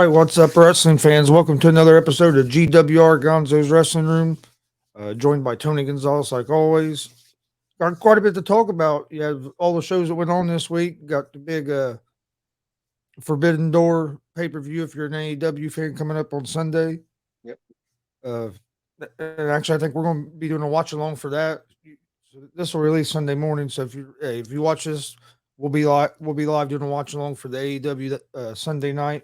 right, what's up, wrestling fans? Welcome to another episode of G.W.R. Gonzo's Wrestling Room. Joined by Tony Gonzalez, like always. Got quite a bit to talk about. You have all the shows that went on this week. Got the big Forbidden Door pay per view if you're an AEW fan coming up on Sunday. Yep. Uh, and actually, I think we're going to be doing a watch along for that. So this will release Sunday morning. So if you watch this, we'll be live doing a watch along for the AEW Sunday night.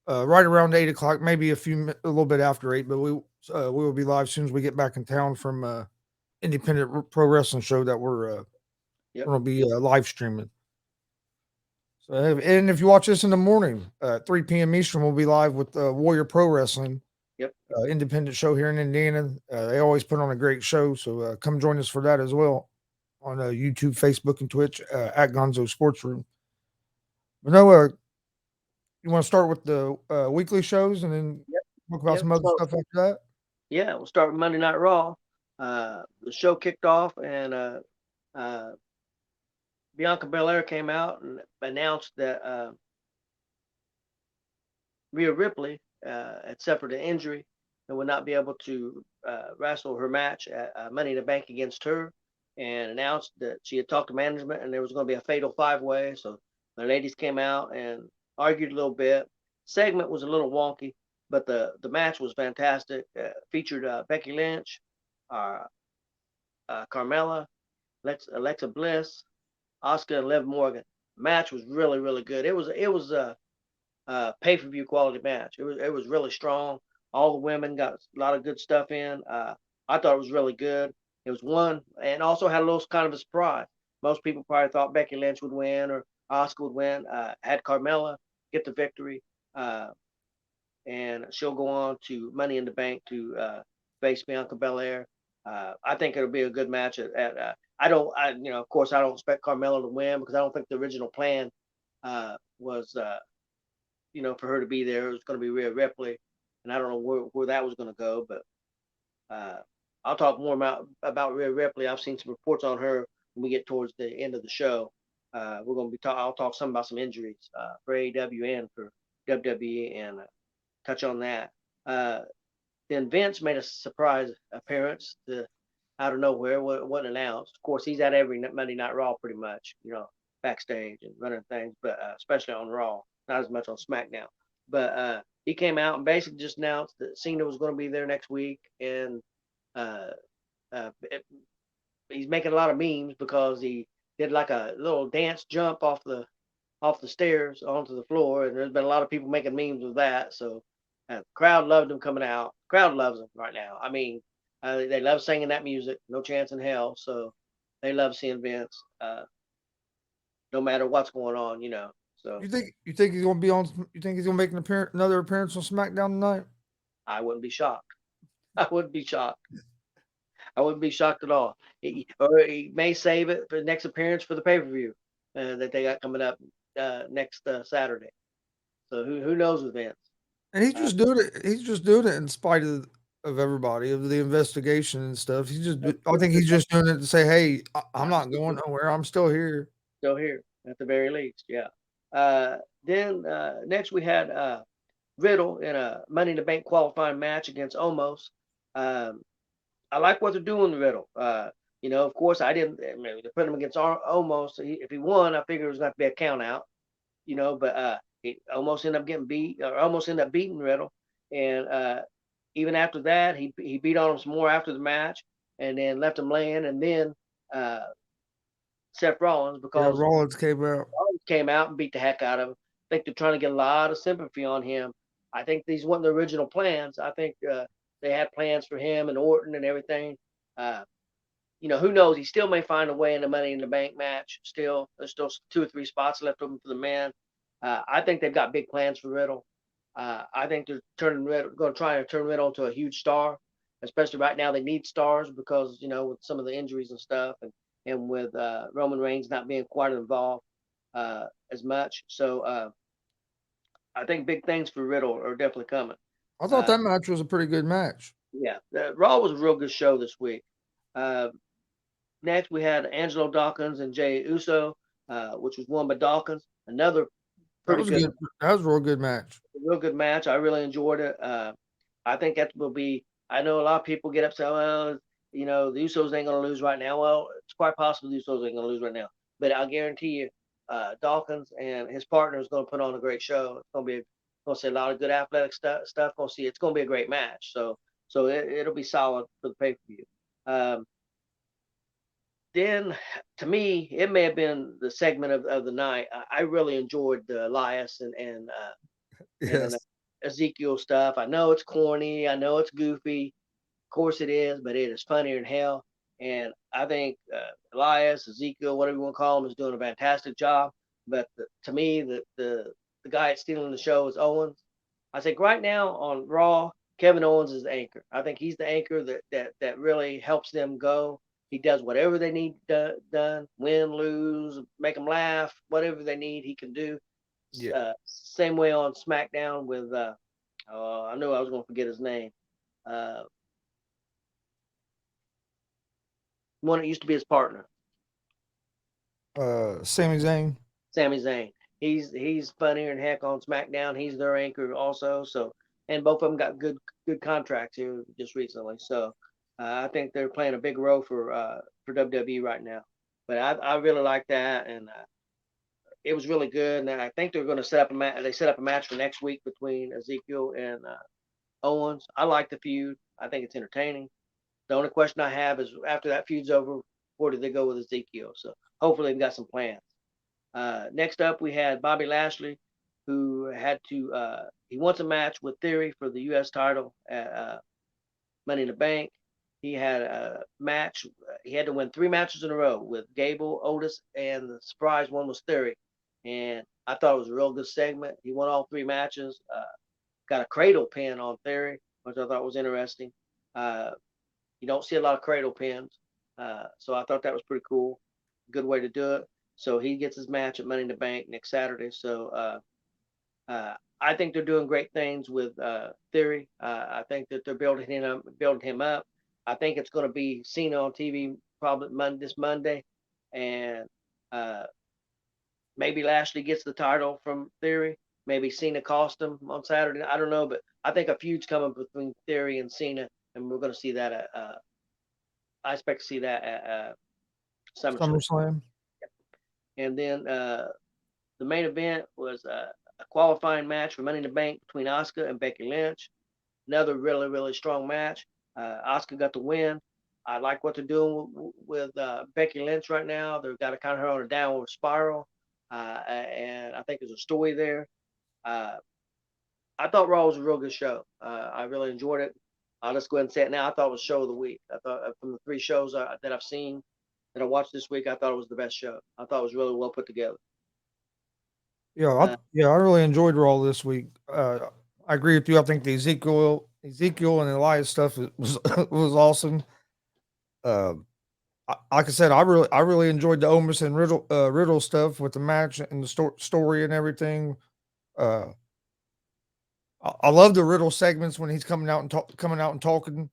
Right around 8 o'clock, maybe a little bit after 8, but we will be live as soon as we get back in town from independent pro wrestling show that we're Yep. going to be live streaming. So, and if you watch this in the morning, 3 p.m. Eastern, we'll be live with Warrior Pro Wrestling, Yep. independent show here in Indiana. They always put on a great show, so come join us for that as well on YouTube, Facebook, and Twitch at Gonzo Sports Room. But no, you want to start with the weekly shows and then Yep. talk about Yep. some other So stuff after that? yeah, we'll start with Monday Night Raw. The show kicked off, and uh, Bianca Belair came out and announced that Rhea Ripley had suffered an injury and would not be able to wrestle her match at Money in the Bank against her, and announced that she had talked to management and there was going to be a fatal five-way. So the ladies came out and argued a little bit. Segment was a little wonky, but the match was fantastic. Featured Becky Lynch, uh, Carmella, Alexa Bliss, Asuka, and Liv Morgan. Match was really really good. It was a pay-per-view quality match. It was really strong. All the women got a lot of good stuff in. I thought it was really good. It was one, and also had a little kind of a surprise. Most people probably thought Becky Lynch would win or Asuka would win. Had Carmella get the victory, uh, and she'll go on to Money in the Bank to face Bianca Belair. I think it'll be a good match. I don't, of course, I don't expect Carmella to win because I don't think the original plan was for her to be there. It was going to be Rhea Ripley, and I don't know where that was going to go. But uh, I'll talk more about Rhea Ripley. I've seen some reports on her when we get towards the end of the show. We're going to be I'll talk some about some injuries for AEW and for WWE, and touch on that. Uh, then Vince made a surprise appearance out of nowhere. Wasn't announced. Of course, he's at every Monday Night Raw pretty much, backstage and running things, but especially on Raw, not as much on SmackDown. But he came out and basically just announced that Cena was going to be there next week, and uh, he's making a lot of memes because he did like a little dance jump off the stairs onto the floor, and there's been a lot of people making memes of that. So the crowd loved him coming out. Crowd loves him right now. I mean, they love singing that music. No chance in hell. So they love seeing Vince, no matter what's going on. So You think he's going to be on? You think he's going to make another appearance on SmackDown tonight? I wouldn't be shocked. I wouldn't be shocked. I wouldn't be shocked at all. Or he may save it for the next appearance for the pay per view that they got coming up next Saturday. So who knows with Vince? And he's Uh, just doing it. He's just doing it in spite of everybody, of the investigation and stuff. I think he's just doing it to say, "Hey, I'm not going nowhere. I'm still here." Still here at the very least, yeah. Uh, then next we had Riddle in a Money in the Bank qualifying match against Omos. Um, I like what they're doing to Riddle. Of course, I didn't. I mean, to put him against Omos. If he won, I figured it was going to be a count out. But he almost ended up getting beat, or almost ended up beating Riddle. And even after that, he beat on him some more after the match, and then left him laying. And then uh, Seth Rollins, Yeah, because Rollins came out. Rollins came out and beat the heck out of him. I think they're trying to get a lot of sympathy on him. I think these weren't the original plans. I think they had plans for him and Orton and everything. Uh, who knows? He still may find a way in the Money in the Bank match. Still, there's still 2 or 3 spots left open for the man. I think they've got big plans for Riddle. I think they're going to try to turn Riddle into a huge star. Especially right now, they need stars because with some of the injuries and stuff, and with Roman Reigns not being quite involved as much. So I think big things for Riddle are definitely coming. I thought Uh, that match was a pretty good match. yeah, Raw was a real good show this week. Uh, Next, we had Angelo Dawkins and Jay Uso, which was won by Dawkins. Another That pretty was good, good. That was a real good match. real good match. I really enjoyed it. I think that will be. I know a lot of people get upset. Well, the Usos ain't gonna lose right now. Well, it's quite possible the Usos ain't gonna lose right now, but I'll guarantee you, Dawkins and his partner is gonna put on a great show. It's gonna see a lot of good athletic stuff. It's gonna be a great match. So it'll be solid for the pay per view. Then to me, it may have been the segment of the night. I really enjoyed the Elias and Yes. Ezekiel stuff. I know it's corny. I know it's goofy. Of course it is, but it is funnier than hell. And I think Elias, Ezekiel, whatever you want to call him, is doing a fantastic job. But to me, the guy that's stealing the show is Owens. I think right now on Raw, Kevin Owens is the anchor. I think he's the anchor that really helps them go. He does whatever they need done, win, lose, make them laugh, whatever they need, he can do. Yeah. Same way on SmackDown with I knew I was going to forget his name. Uh, one that used to be his partner, Sami Zayn. Sami Zayn. He's funnier than heck on SmackDown. He's their anchor also. So, and both of them got good contracts here just recently. So I think they're playing a big role for WWE right now. But I really like that, and it was really good. And I think they're going to set up a match. They set up a match for next week between Ezekiel and Owens. I like the feud. I think it's entertaining. The only question I have is after that feud's over, where do they go with Ezekiel? So hopefully they've got some plans. Next up, we had Bobby Lashley, who had to he wants a match with Theory for the U.S. title at Money in the Bank. He had a match. He had to win 3 matches in a row with Gable, Otis, and the surprise one was Theory. And I thought it was a real good segment. He won all 3 matches. Got a cradle pin on Theory, which I thought was interesting. You don't see a lot of cradle pins, so I thought that was pretty cool. Good way to do it. So he gets his match at Money in the Bank next Saturday. So I think they're doing great things with Theory. I think that they're building him up. I think it's going to be Cena on TV probably this Monday, and maybe Lashley gets the title from Theory. Maybe Cena cost him on Saturday. I don't know, but I think a feud's coming between Theory and Cena, and we're going to see that at. I expect to see that at SummerSlam. SummerSlam. And then the main event was a qualifying match for Money in the Bank between Asuka and Becky Lynch. Another really, really strong match. Asuka got the win. I like what they're doing with Becky Lynch right now. They've got to kind of her on a downward spiral. And I think there's a story there. I thought Raw was a real good show. I really enjoyed it. I'll just go ahead and say it now. I thought it was show of the week. I thought from the 3 shows that I've seen that I watched this week, I thought it was the best show. I thought it was really well put together. Yeah, I really enjoyed Raw this week. I agree with you. I think the Ezekiel and Elias stuff was was awesome. Like I said, I really enjoyed the Omis and Riddle stuff with the match and the story and everything. Uh, I love the Riddle segments when he's coming out and talking,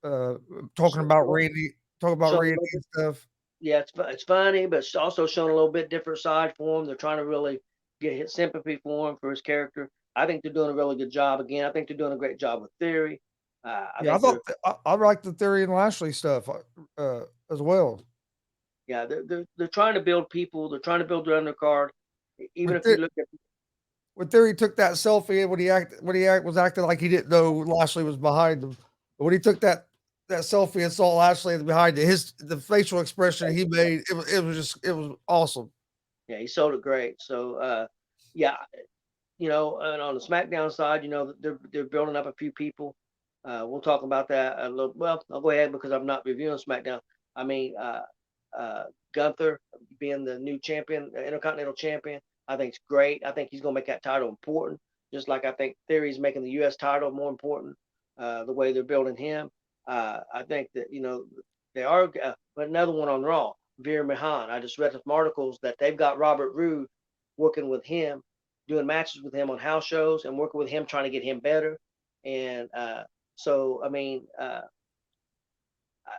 uh, talking about So, Randy and stuff. yeah, it's funny, but it's also showing a little bit different side for him. They're trying to really get his sympathy for him for his character. I think they're doing a really good job. Again, I think they're doing a great job with Theory. I Yeah, think they're I like the Theory and Lashley stuff as well. yeah they're trying to build people. They're trying to build their undercard. Even When, if you look at when Theory took that selfie, was acting like he didn't know Lashley was behind him. But when he took that selfie and saw Lashley behind it, the facial expression he made, it was awesome. yeah, he sold it great. So yeah, and on the SmackDown side, they're building up a few people. We'll talk about that a little. Well, I'll go ahead because I'm not reviewing SmackDown. I mean, Gunther being the new champion, Intercontinental champion, I think it's great. I think he's going to make that title important, just like I think Theory's making the U.S. title more important. The way they're building him, I think that they are. But another one on Raw, Veer Mahan. I just read some articles that they've got Robert Roode working with him, doing matches with him on house shows, and working with him trying to get him better. And so, I mean,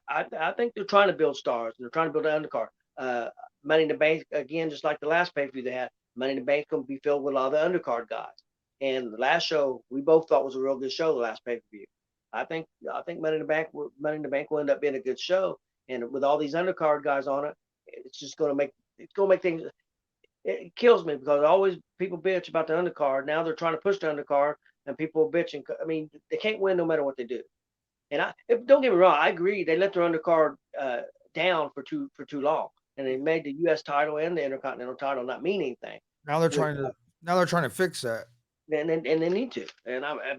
I think they're trying to build stars and they're trying to build an undercard. Money in the Bank again, just like the last pay per view they had. Money in the Bank's going to be filled with a lot of the undercard guys. And the last show we both thought was a real good show. The last pay per view, I think Money in the Bank will end up being a good show. And with all these undercard guys on it, it's going to make things. It kills me because always people bitch about the undercard. Now they're trying to push the undercard, and people are bitching. I mean, they can't win no matter what they do. And don't get me wrong, I agree. They let their undercard down for too long, and they made the U.S. title and the Intercontinental title not mean anything. Now they're trying to fix that. And they need to.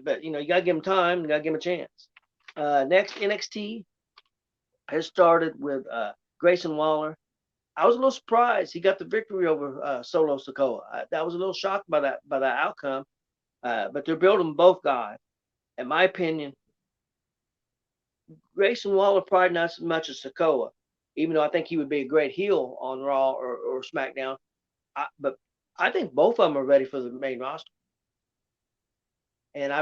But you gotta give them time. You gotta give them a chance. Next, NXT has started with Grayson Waller. I was a little surprised he got the victory over Solo Sikoa. I was a little shocked by that outcome. But they're building both guys. In my opinion, Grayson Waller probably not as much as Sikoa, even though I think he would be a great heel on Raw or SmackDown. But I think both of them are ready for the main roster. And I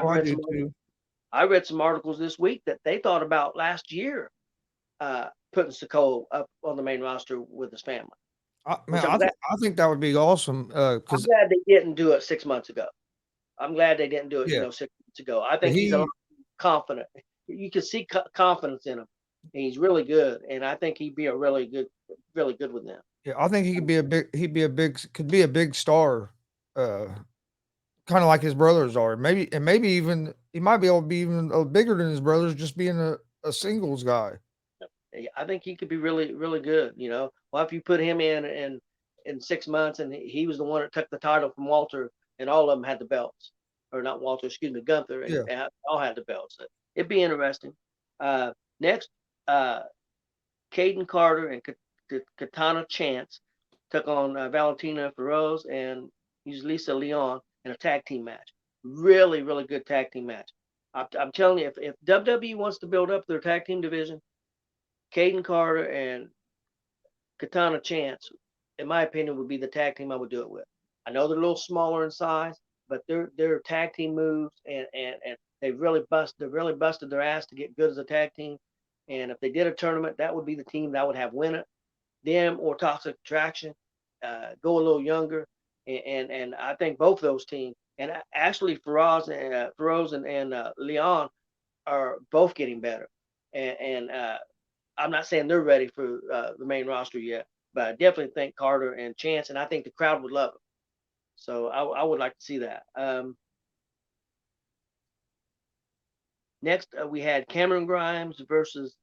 read some articles this week that they thought about last year putting Sikoa up on the main roster with his family. I think that would be awesome. I'm glad they didn't do it 6 months ago. I'm glad they didn't do it, 6 months ago. I think he's a lot confident. You can see confidence in him. And he's really good, and I think he'd be a really good with them. Yeah, I think he could be a big star, kind of like his brothers are. Maybe even he might be able to be even bigger than his brothers, just being a singles guy. I think he could be really, really good. Well, if you put him in 6 months, and he was the one that took the title from Walter, and all of them had the belts, or not Walter, excuse me, Gunther, and they all had the belts. It'd be interesting. Next, Caden Carter and Katana Chance took on Valentina Feroz and Lisa Leon in a tag team match. Really, really good tag team match. I'm telling you, if WWE wants to build up their tag team division, Caden Carter and Katana Chance, in my opinion, would be the tag team I would do it with. I know they're a little smaller in size, but their tag team moves and they've really busted their ass to get good as a tag team. And if they did a tournament, that would be the team that would have win it. Them or Toxic Attraction, go a little younger, and I think both of those teams, and actually Feroz and Leon are both getting better. And I'm not saying they're ready for the main roster yet, but I definitely think Carter and Chance, and I think the crowd would love them. So I would like to see that. Next, we had Cameron Grimes versus,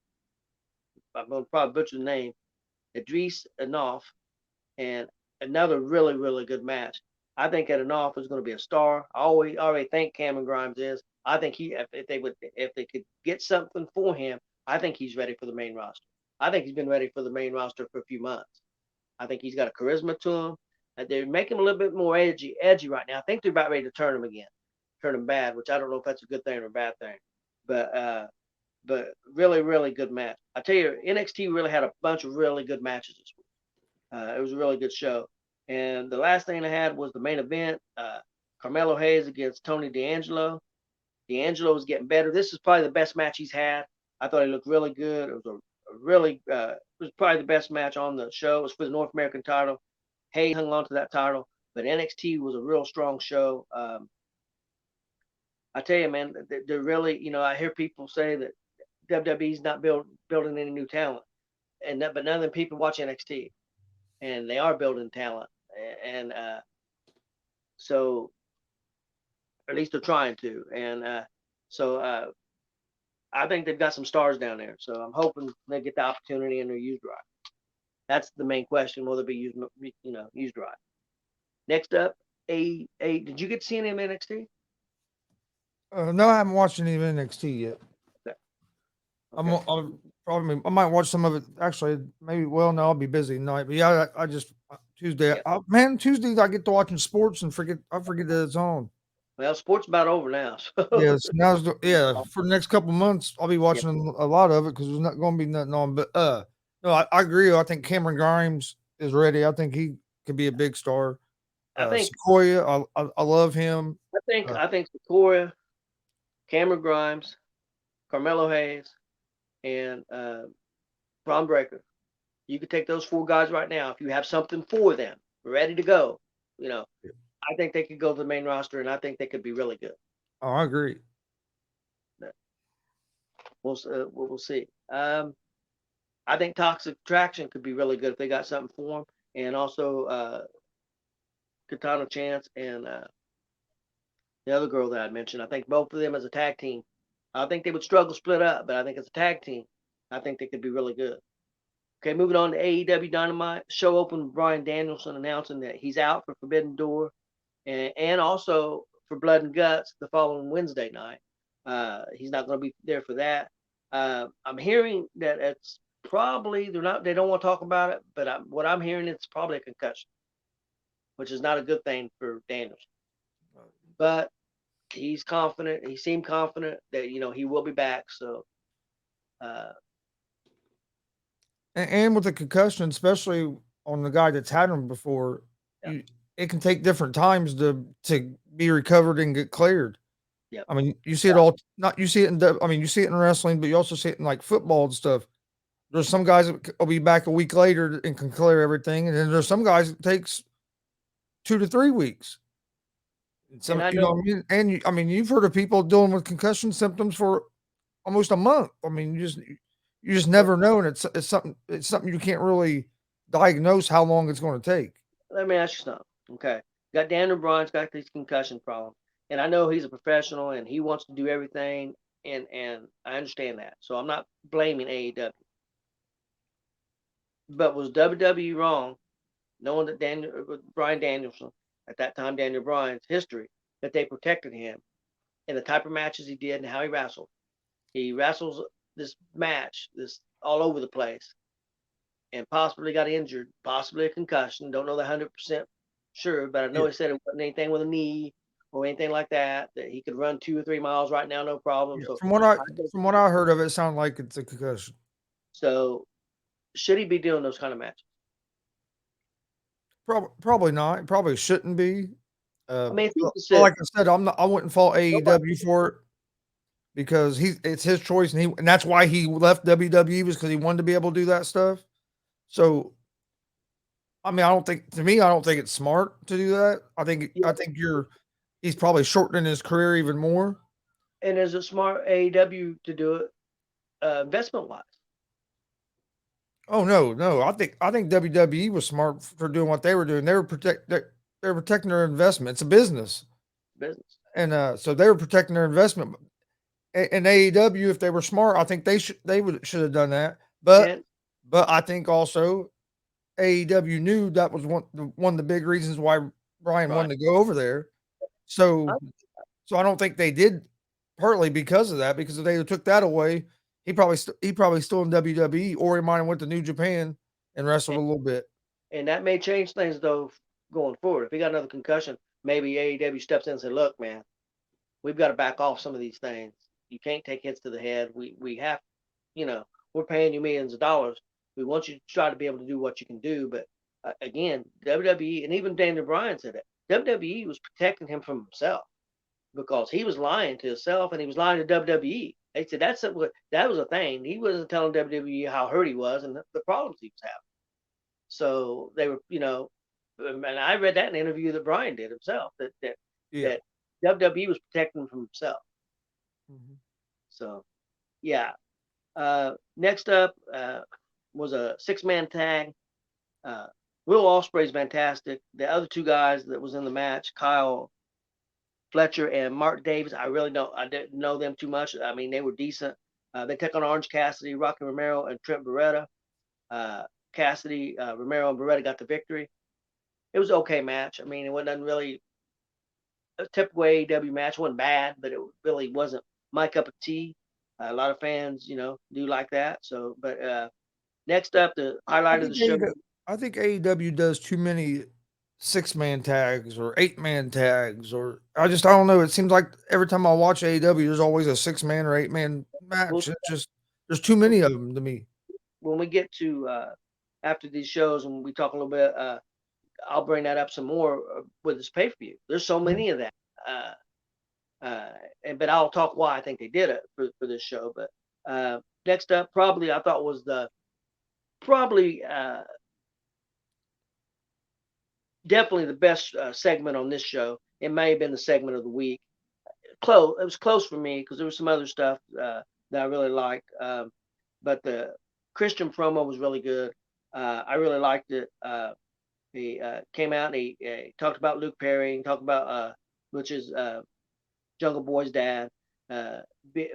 I'm going to probably butcher the name, Idris Enoff, and another really, really good match. I think Enoff is going to be a star. I already think Cameron Grimes is. I think if they could get something for him, I think he's ready for the main roster. I think he's been ready for the main roster for a few months. I think he's got a charisma to him. They're making him a little bit more edgy right now. I think they're about ready to turn him bad, which I don't know if that's a good thing or a bad thing. But really, really good match. I tell you, NXT really had a bunch of really good matches this week. It was a really good show. And the last thing I had was the main event, Carmelo Hayes against Tony D'Angelo. D'Angelo is getting better. This is probably the best match he's had. I thought he looked really good. It was it was probably the best match on the show. It was for the North American title. Hayes hung on to that title, but NXT was a real strong show. I tell you, man, they're really, I hear people say that WWE's not building any new talent, but none of them people watch NXT, and they are building talent, and so at least they're trying to, and so I think they've got some stars down there. So I'm hoping they get the opportunity and they're used right. That's the main question: will they be used right? Next up, did you get to see any of NXT? No, I haven't watched any of NXT yet. Okay. I might watch some of it. Actually, maybe. Well, no, I'll be busy tonight. But yeah, I just Tuesday. Yeah. Tuesdays I get to watching sports and I forget that it's on. Well, sports about over now. So. Yes, for the next couple months I'll be watching a lot of it because there's not going to be nothing on. But no, I agree. I think Cameron Grimes is ready. I think he could be a big star. I think Sequoia. I love him. I think Sequoia, Cameron Grimes, Carmelo Hayes, and Bron Breakker. You could take those four guys right now if you have something for them ready to go. I think they could go to the main roster, and I think they could be really good. Oh, I agree. We'll see. I think Toxic Attraction could be really good if they got something for him, and also Katana Chance and the other girl that I mentioned. I think both of them as a tag team. I think they would struggle split up, but I think as a tag team, I think they could be really good. Okay, moving on to AEW Dynamite. Show opened with Bryan Danielson announcing that he's out for Forbidden Door and also for Blood and Guts the following Wednesday night. He's not going to be there for that. I'm hearing that it's probably they don't want to talk about it, but what I'm hearing it's probably a concussion, which is not a good thing for Danielson. But he's confident. He seemed confident that he will be back. So. And with the concussion, especially on the guy that's had them before, Yeah. it can take different times to be recovered and get cleared. Yep. I mean, you see it all. Not you see it in. I mean, you see it in wrestling, but you also see it in like football and stuff. There's some guys that will be back a week later and can clear everything, and then there's some guys it takes 2 to 3 weeks. Some, And I you know know, what I mean? And I mean, you've heard of people dealing with concussion symptoms for almost a month. I mean, you just never know, and it's something you can't really diagnose how long it's going to take. let me ask you something. Okay. Got Daniel Bryan's got these concussion problems. And I know he's a professional and he wants to do everything and I understand that. So I'm not blaming AEW. But was WWE wrong, knowing that Bryan Danielson, at that time Daniel Bryan's history, that they protected him in the type of matches he did and how he wrestled. He wrestles this match, this all over the place, and possibly got injured, possibly a concussion. Don't know the 100% sure, but I know Yeah. he said it wasn't anything with a knee or anything like that. That he could run 2 or 3 miles right now, no problem. Yeah, So, from what I heard of it, it sounded like it's a concussion. so should he be doing those kind of matches? Probably not. Probably shouldn't be. I mean, But it's like just I said, I'm not. I wouldn't fault AEW for it because it's his choice, and that's why he left WWE was because he wanted to be able to do that stuff. So I mean, I don't think it's smart to do that. I think he's probably shortening his career even more. and is it smart AEW to do it investment wise? Oh no. I think WWE was smart for doing what they were doing. They're protecting their investment. It's a business. Business. And so they were protecting their investment. And AEW, if they were smart, I think should have done that. And But I think also AEW knew that was one of the big reasons why Brian right. wanted to go over there. So I don't think they did partly because of that. Because if they took that away, he probably still in WWE, or he might have went to New Japan and wrestled And, a little bit. and that may change things though going forward. If he got another concussion, maybe AEW steps in and say, "Look, man, we've got to back off some of these things. You can't take hits to the head. We have, we're paying you millions of dollars. We want you to try to be able to do what you can do." But again, WWE and even Daniel Bryan said that WWE was protecting him from himself because he was lying to himself and he was lying to WWE. They said that was a thing. He wasn't telling WWE how hurt he was and the problems he was having. So they were, and I read that in an interview that Bryan did himself Yeah. that WWE was protecting him from himself. Mhm. So yeah. Next up was a 6-man tag. Will Ospreay's fantastic. The other two guys that was in the match, Kyle Fletcher and Mark Davis, I didn't know them too much. I mean, they were decent. They took on Orange Cassidy, Rocky Romero, and Trent Beretta. Cassidy, Romero, and Beretta got the victory. It was an okay match. I mean, it wasn't really a typical AEW match. It wasn't bad, but it really wasn't my cup of tea. A lot of fans, do like that. So, but next up, the I highlight of the think show. I think AEW does too many 6-man tags or 8-man tags, or I don't know. It seems like every time I watch AEW, there's always a 6-man or 8-man We'll, match. It's just there's too many of them to me. when we get to after these shows and we talk a little bit, I'll bring that up some more with this pay per view. There's so Mhm. many of that, but I'll talk why I think they did it for this show. But next up, probably I thought was probably definitely the best segment on this show. It may have been the segment of the week. Close. It was close for me because there was some other stuff that I really liked. But the Christian promo was really good. I really liked it. He came out and he talked about Luke Perry and talked about which is Jungle Boy's dad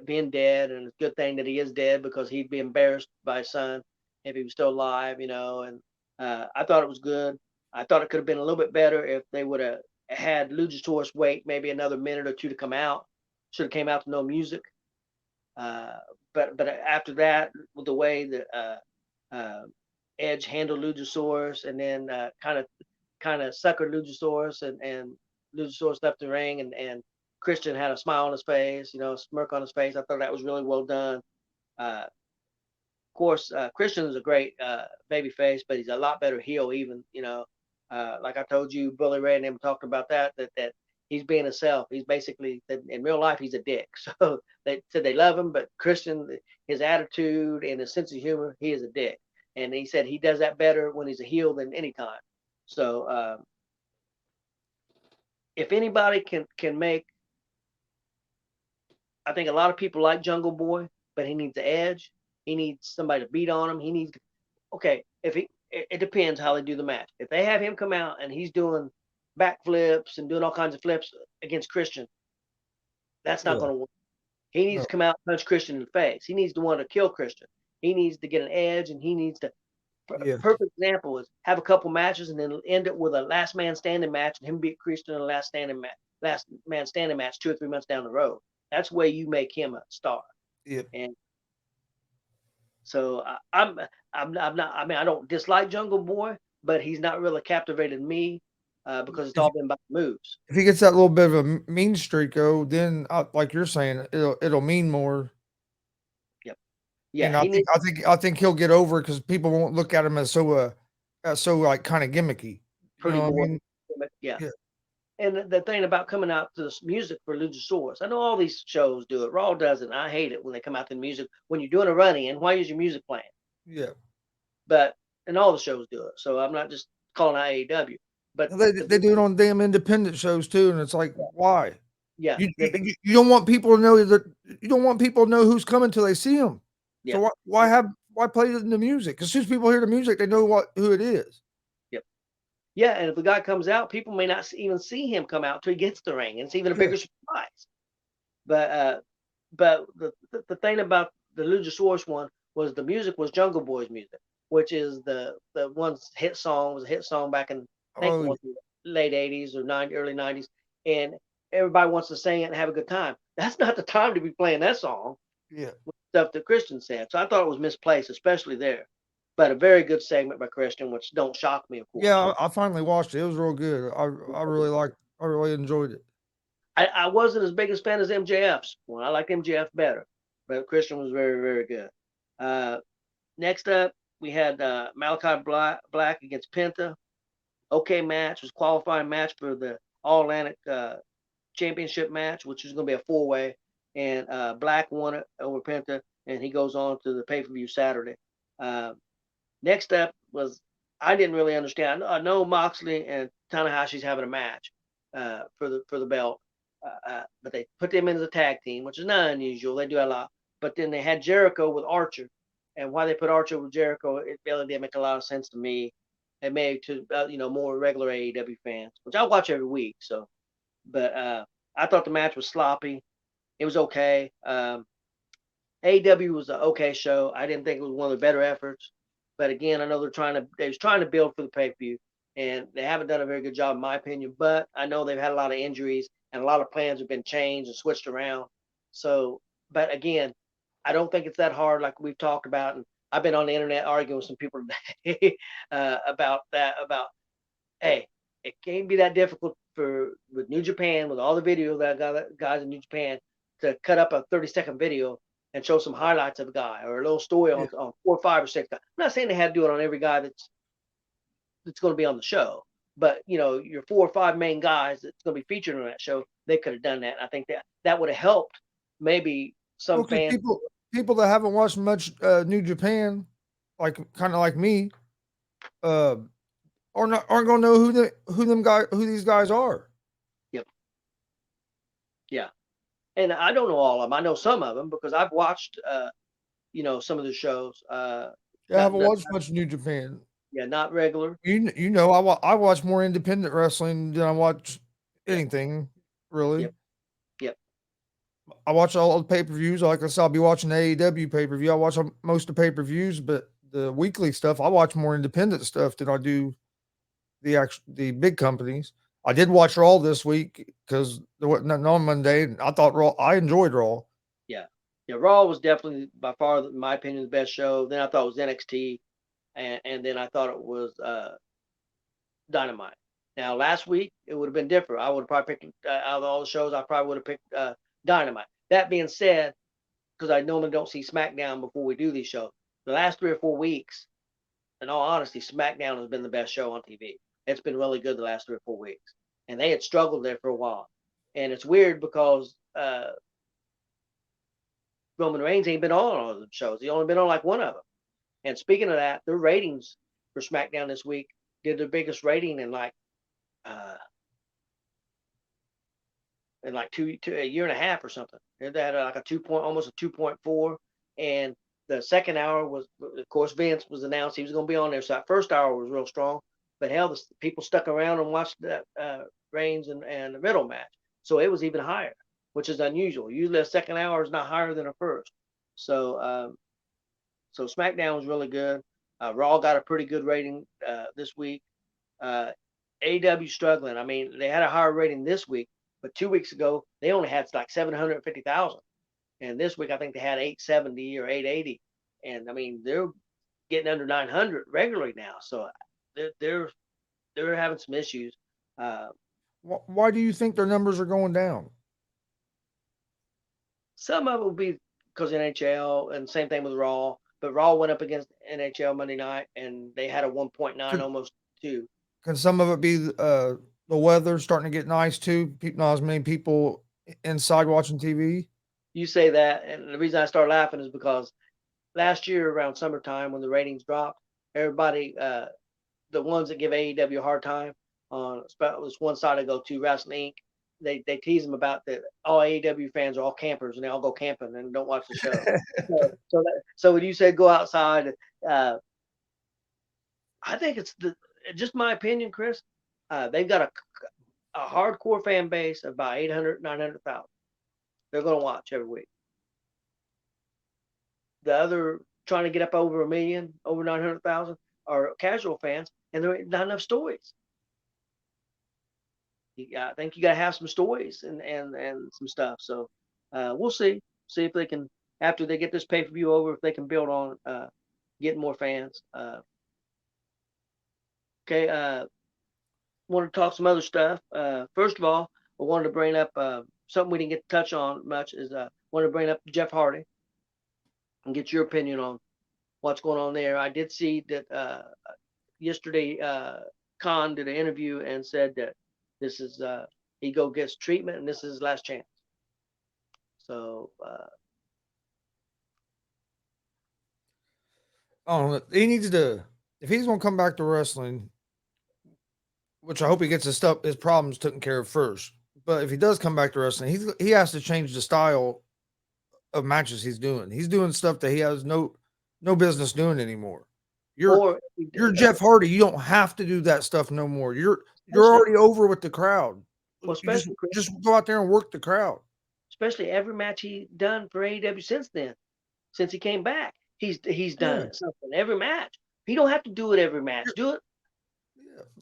being dead, and it's a good thing that he is dead because he'd be embarrassed by his son if he was still alive, you know. And I thought it was good. I thought it could have been a little bit better if they would have had Luchasaurus wait maybe another minute or two to come out. Should have came out to no music. Uh, but after that, with the way that Edge handled Luchasaurus, and then kind of suckered Luchasaurus, and Luchasaurus left the ring, and Christian had a smile on his face, you know, a smirk on his face. I thought that was really well done. Of course, Christian is a great baby face, but he's a lot better heel. Even, you know, like I told you, Bully Ray and them talked about that he's being himself. He's basically, in real life, he's a dick. So they said they love him, but Christian, his attitude and his sense of humor, he is a dick. And he said he does that better when he's a heel than any time. So if anybody can make, I think a lot of people like Jungle Boy, but he needs the edge. He needs somebody to beat on him. He needs, okay, if he, it depends how they do the match. If they have him come out and he's doing backflips and doing all kinds of flips against Christian, that's not going to work. He needs to come out and punch Christian in the face. He needs to want to kill Christian. He needs to get an edge, and he needs to. Perfect example is have a couple matches and then end it with a last man standing match, and him beat Christian in a last man standing match 2 or 3 months down the road. That's where you make him a star. Yep. And so I'm not. I mean, I don't dislike Jungle Boy, but he's not really captivated me because it's all been about moves. If he gets that little bit of a mean streak, though, then like you're saying, it'll mean more. Yep. And Yeah. I think he'll get over because people won't look at him as so like kind of gimmicky. Pretty You know what I boy. mean? Yeah. Yeah. And the thing about coming out to this music for Luchasaurus, I know all these shows do it. Raw does it. And I hate it when they come out to the music when you're doing a run-in. Why is your music playing? Yeah. But and all the shows do it. So I'm not just calling out AEW. But They do it on damn independent shows too, and it's like, why? Yeah. You don't want people to know that you don't want people to know who's coming till they see him. Yeah. So why play it in the music? As soon as people hear the music, they know who it is. Yep. Yeah, and if the guy comes out, people may not even see him come out till he gets the ring, and it's even a bigger surprise. But the thing about the Luchasaurus one was the music was Jungle Boy's music, which is the one's hit song, was a hit song back in I think late 80s or early 90s, and everybody wants to sing it and have a good time. That's not the time to be playing that song. Yeah. With stuff that Christian said. So I thought it was misplaced, especially there. But a very good segment by Christian, which don't shock me, of course. Yeah, I finally watched it. It was real good. I really enjoyed it. I wasn't as big a fan as MJF's one. I like MJF better, but Christian was very, very good. Next up, we had Malachi Black against Penta. Okay match. It was qualifying match for the All Atlantic Championship match, which was going to be a 4-way. And Black won it over Penta, and he goes on to the pay-per-view Saturday. Next up was, I didn't really understand. I know Moxley and Tanahashi's having a match for the belt, but they put them in as a tag team, which is not unusual. They do a lot. But then they had Jericho with Archer, and why they put Archer with Jericho, it really didn't make a lot of sense to me. It made to more regular AEW fans, which I watch every week. So, but I thought the match was sloppy. It was okay. AEW was an okay show. I didn't think it was one of the better efforts. But again, I know they was trying to build for the pay-per-view, and they haven't done a very good job, in my opinion. But I know they've had a lot of injuries, and a lot of plans have been changed and switched around. So, but again, I don't think it's that hard, like we've talked about. And I've been on the internet arguing with some people today about that. About, hey, it can't be that difficult with New Japan, with all the video that got guys in New Japan, to cut up a 30-second video and show some highlights of a guy or a little story on 4 or 5 or 6 guys. I'm not saying they had to do it on every guy that's going to be on the show, but your 4 or 5 main guys that's going to be featured on that show, they could have done that. And I think that would have helped maybe some fans. People that haven't watched much New Japan, kind of like me, aren't gonna know who these guys are. Yep. Yeah. And I don't know all of them. I know some of them because I've watched, some of the shows. Yeah, I Not, haven't not, watched much New Japan. yeah, not regular. You know, I watch more independent wrestling than I watch Yep. anything really. Yep. Yep. I watch all the pay per views. Like I said, I'll be watching the AEW pay per view. I watch most of the pay per views, but the weekly stuff, I watch more independent stuff than I do the big companies. I did watch Raw this week because there wasn't nothing on Monday, and I thought Raw. I enjoyed Raw. Yeah. Yeah. Raw was definitely by far, in my opinion, the best show. Then I thought it was NXT, and then I thought it was Dynamite. Now, last week it would have been different. I would have probably picked out of all the shows. I probably would have picked Dynamite. That being said, because I normally don't see SmackDown before we do these shows, the last 3 or 4 weeks, in all honesty, SmackDown has been the best show on TV. It's been really good the last 3 or 4 weeks, and they had struggled there for a while. And it's weird because Roman Reigns ain't been on all of the shows. He only been on like one of them. And speaking of that, their ratings for SmackDown this week did their biggest rating uh, in like a year and a half or something. They had like almost a 2.4. And the second hour was, of course, Vince was announced he was going to be on there. So that first hour was real strong. But hell, the people stuck around and watched that Reigns and the Riddle match. So it was even higher, which is unusual. Usually a second hour is not higher than a first. So so SmackDown was really good. Raw got a pretty good rating this week. AEW struggling. I mean, they had a higher rating this week, but 2 weeks ago they only had like 750,000, and this week I think they had 870 or 880. And I mean, they're getting under 900 regularly now, so they're having some issues. Uh, Why do you think their numbers are going down? some of it will be because NHL, and same thing with Raw. But Raw went up against NHL Monday night, and they had a 1.9 Could, almost 2. can some of it be the weather starting to get nice too? Not as many people inside watching TV. You say that, and the reason I start laughing is because last year around summertime when the ratings dropped, everybody, the ones that give AEW a hard time on this one side I go to, Wrestling Inc., they tease them about that all AEW fans are all campers and they all go camping and don't watch the show. So when you say go outside, uh, I think it's just my opinion, Chris. They've got a hardcore fan base of about 800, 900,000. They're going to watch every week. The other trying to get up over a million, over 900,000 are casual fans, and there ain't not enough stories. I think you got to have some stories and some stuff. So we'll see if they can, after they get this pay per view over, if they can build on getting more fans. Okay, want to talk some other stuff. First of all, I wanted to bring up something we didn't get to touch on much. Is wanted to bring up Jeff Hardy and get your opinion on what's going on there. I did see that yesterday Khan did an interview and said that this is he gets treatment and this is his last chance. So Oh, he needs to if he's going to come back to wrestling, which I hope he gets his problems taken care of first. But if he does come back to wrestling, he has to change the style of matches he's doing. He's doing stuff that he has no business doing anymore. You're Jeff Hardy. You don't have to do that stuff no more. You're already over with the crowd. Well, You just go out there and work the crowd. Especially every match he done for AEW since then, since he came back, he's done something every match. He don't have to do it every match. Do it.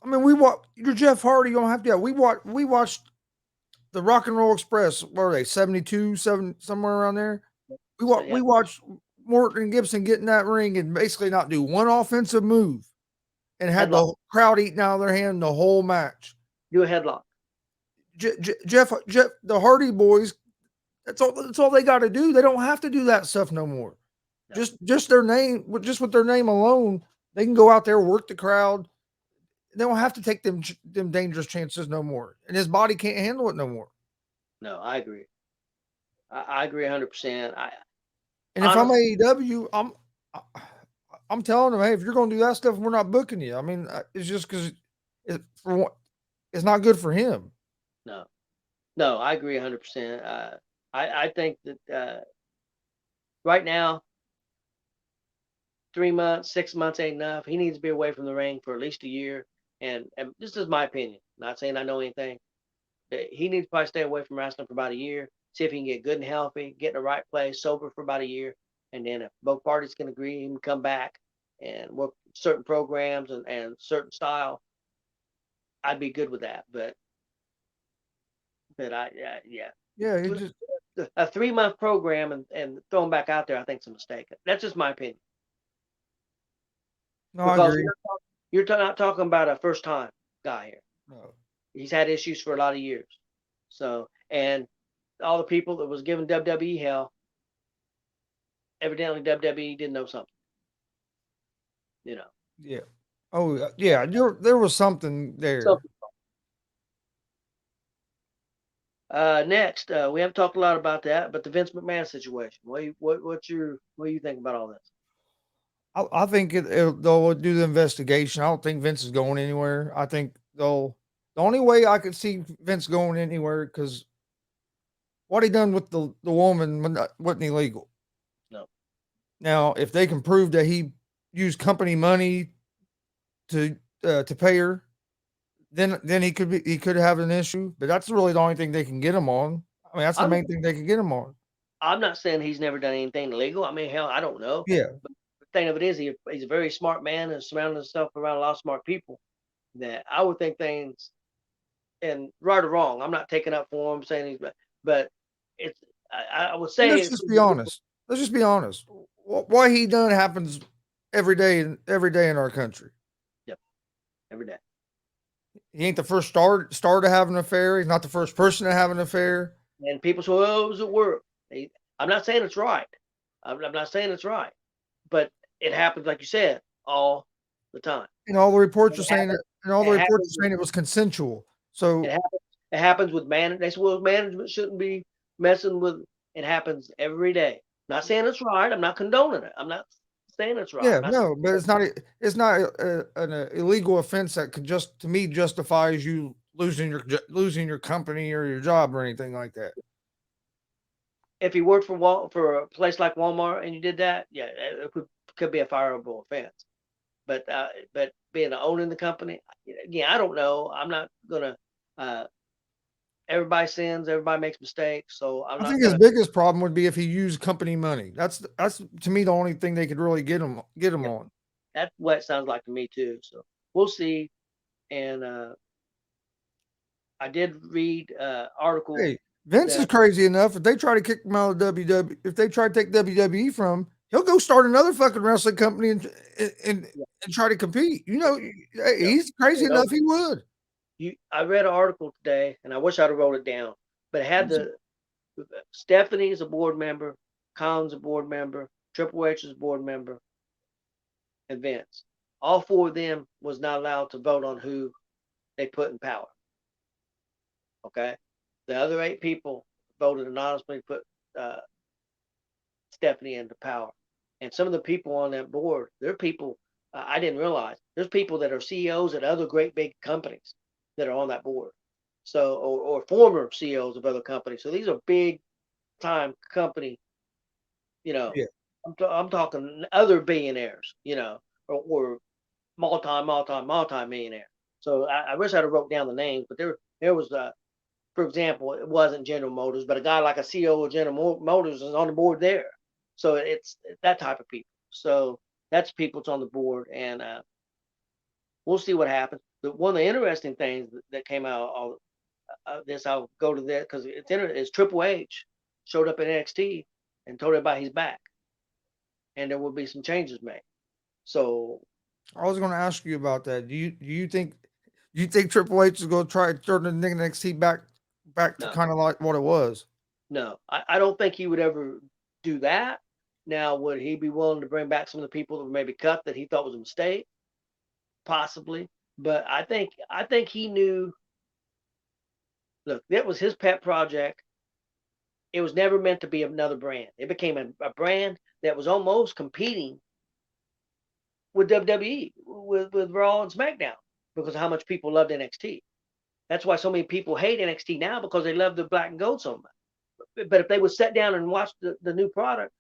I mean, you're Jeff Hardy. You don't have to. We watched the Rock and Roll Express. What are they? 72, 7, somewhere around there. We watched Morton and Gibson get in that ring and basically not do one offensive move, and had the crowd eating out of their hand the whole match. Do a headlock. Jeff, the Hardy Boys. That's all they got to do. They don't have to do that stuff no more. No. Just their name, just with their name alone, they can go out there, work the crowd. They don't have to take them dangerous chances no more. And his body can't handle it no more. No, I agree. I agree 100%. And if I'm AEW, I'm telling them, hey, if you're going to do that stuff, we're not booking you. I mean, it's just because for what it's not good for him. No, no, I agree 100%. I think that right now, 3 months, 6 months ain't enough. He needs to be away from the ring for at least a year. And this is my opinion. Not saying I know anything. But he needs to probably stay away from wrestling for about a year. See if he can get good and healthy, get in the right place, sober for about a year, and then if both parties can agree, he can come back and work certain programs and certain style. I'd be good with that. But yeah, Yeah, it just a 3 month program and throw him back out there, I think it's a mistake. That's just my opinion. no, I Because agree. you're not talking about a first time guy here. No. He's had issues for a lot of years. So, and all the people that was giving WWE hell, evidently WWE didn't know something, you know. Yeah. Oh yeah, there was something So, there. next, we haven't talked a lot about that, but the Vince McMahon situation. What do you think about all this? I think they'll do the investigation. I don't think Vince is going anywhere. I think they'll. The only way I could see Vince going anywhere because what he done with the woman wasn't illegal. No, Now, if they can prove that he used company money to pay her, then he could have an issue. But that's really the only thing they can get him on. I mean, that's the I'm main thing they can get him on. I'm not saying he's never done anything illegal. I mean, hell, I don't know. Yeah, But the thing of it is, he's a very smart man and surrounding himself around a lot of smart people. That I would think things, and right or wrong, I'm not taking up for him saying but it's I would and say let's it's just be honest. Let's just be honest. Why he done happens every day in our country. yep, every day. He ain't the first star to have an affair. He's not the first person to have an affair. And people say, "Oh, it was at work." I'm not saying it's right. I'm not saying it's right, but it happens, like you said, all the time. And all the reports And are saying it. And all it the reports happens. are saying it was consensual. It So happens. It happens with man. They say, "Well, management shouldn't be messing with." It happens every day. Not saying it's right. I'm not condoning it. I'm not saying it's right. yeah, I'm not saying no, but it's not an illegal offense that could just to me justifies you losing your company or your job or anything like that. if you worked for a place like Walmart and you did that, yeah, it could be a fireable offense. But being owning the company, yeah, I don't know. I'm not gonna. Uh, everybody sins. Everybody makes mistakes. So I'm I not think his gonna. biggest problem would be if he used company money. That's to me the only thing they could really get him Yep, on. that's what it sounds like to me too. So we'll see. And I did read article Hey, Vince is that crazy enough. If they try to kick him out of WWE, if they try to take WWE from him, he'll go start another fucking wrestling company and, yeah, and try to compete. You know, hey, yeah, he's crazy you know, enough. He would. I read an article today, and I wish I'd have wrote it down, but it had the Stephanie is a board member, Khan's a board member, Triple H is a board member, and Vince. All four of them was not allowed to vote on who they put in power. Okay, the other 8 people voted anonymously, put uh, Stephanie into power, and some of the people on that board, they're people I didn't realize. There's people that are CEOs at other great big companies that are on that board. So, or former CEOs of other companies. So these are big time company. You know, Yeah. I'm talking other billionaires. Or multi millionaire. So I wish I'd have wrote down the names, but there was for example, it wasn't General Motors, but a guy like a CEO of General Motors is on the board there. So it's that type of people. So that's people that's on the board, and we'll see what happens. But one of the interesting things that came out of this, I'll go to that because is Triple H showed up in NXT and told everybody he's back, and there will be some changes made. So I was going to ask you about that. Do you think Triple H is going to try to turn the NXT back to no, kind of like what it was? no, I don't think he would ever do that. Now, would he be willing to bring back some of the people that were maybe cut that he thought was a mistake? Possibly, but I think he knew. Look, that was his pet project. It was never meant to be another brand. It became a brand that was almost competing with WWE, with Raw and SmackDown. because of how much people loved NXT. That's why so many people hate NXT now, because they love the black and gold so much. But if they would sit down and watch the new product,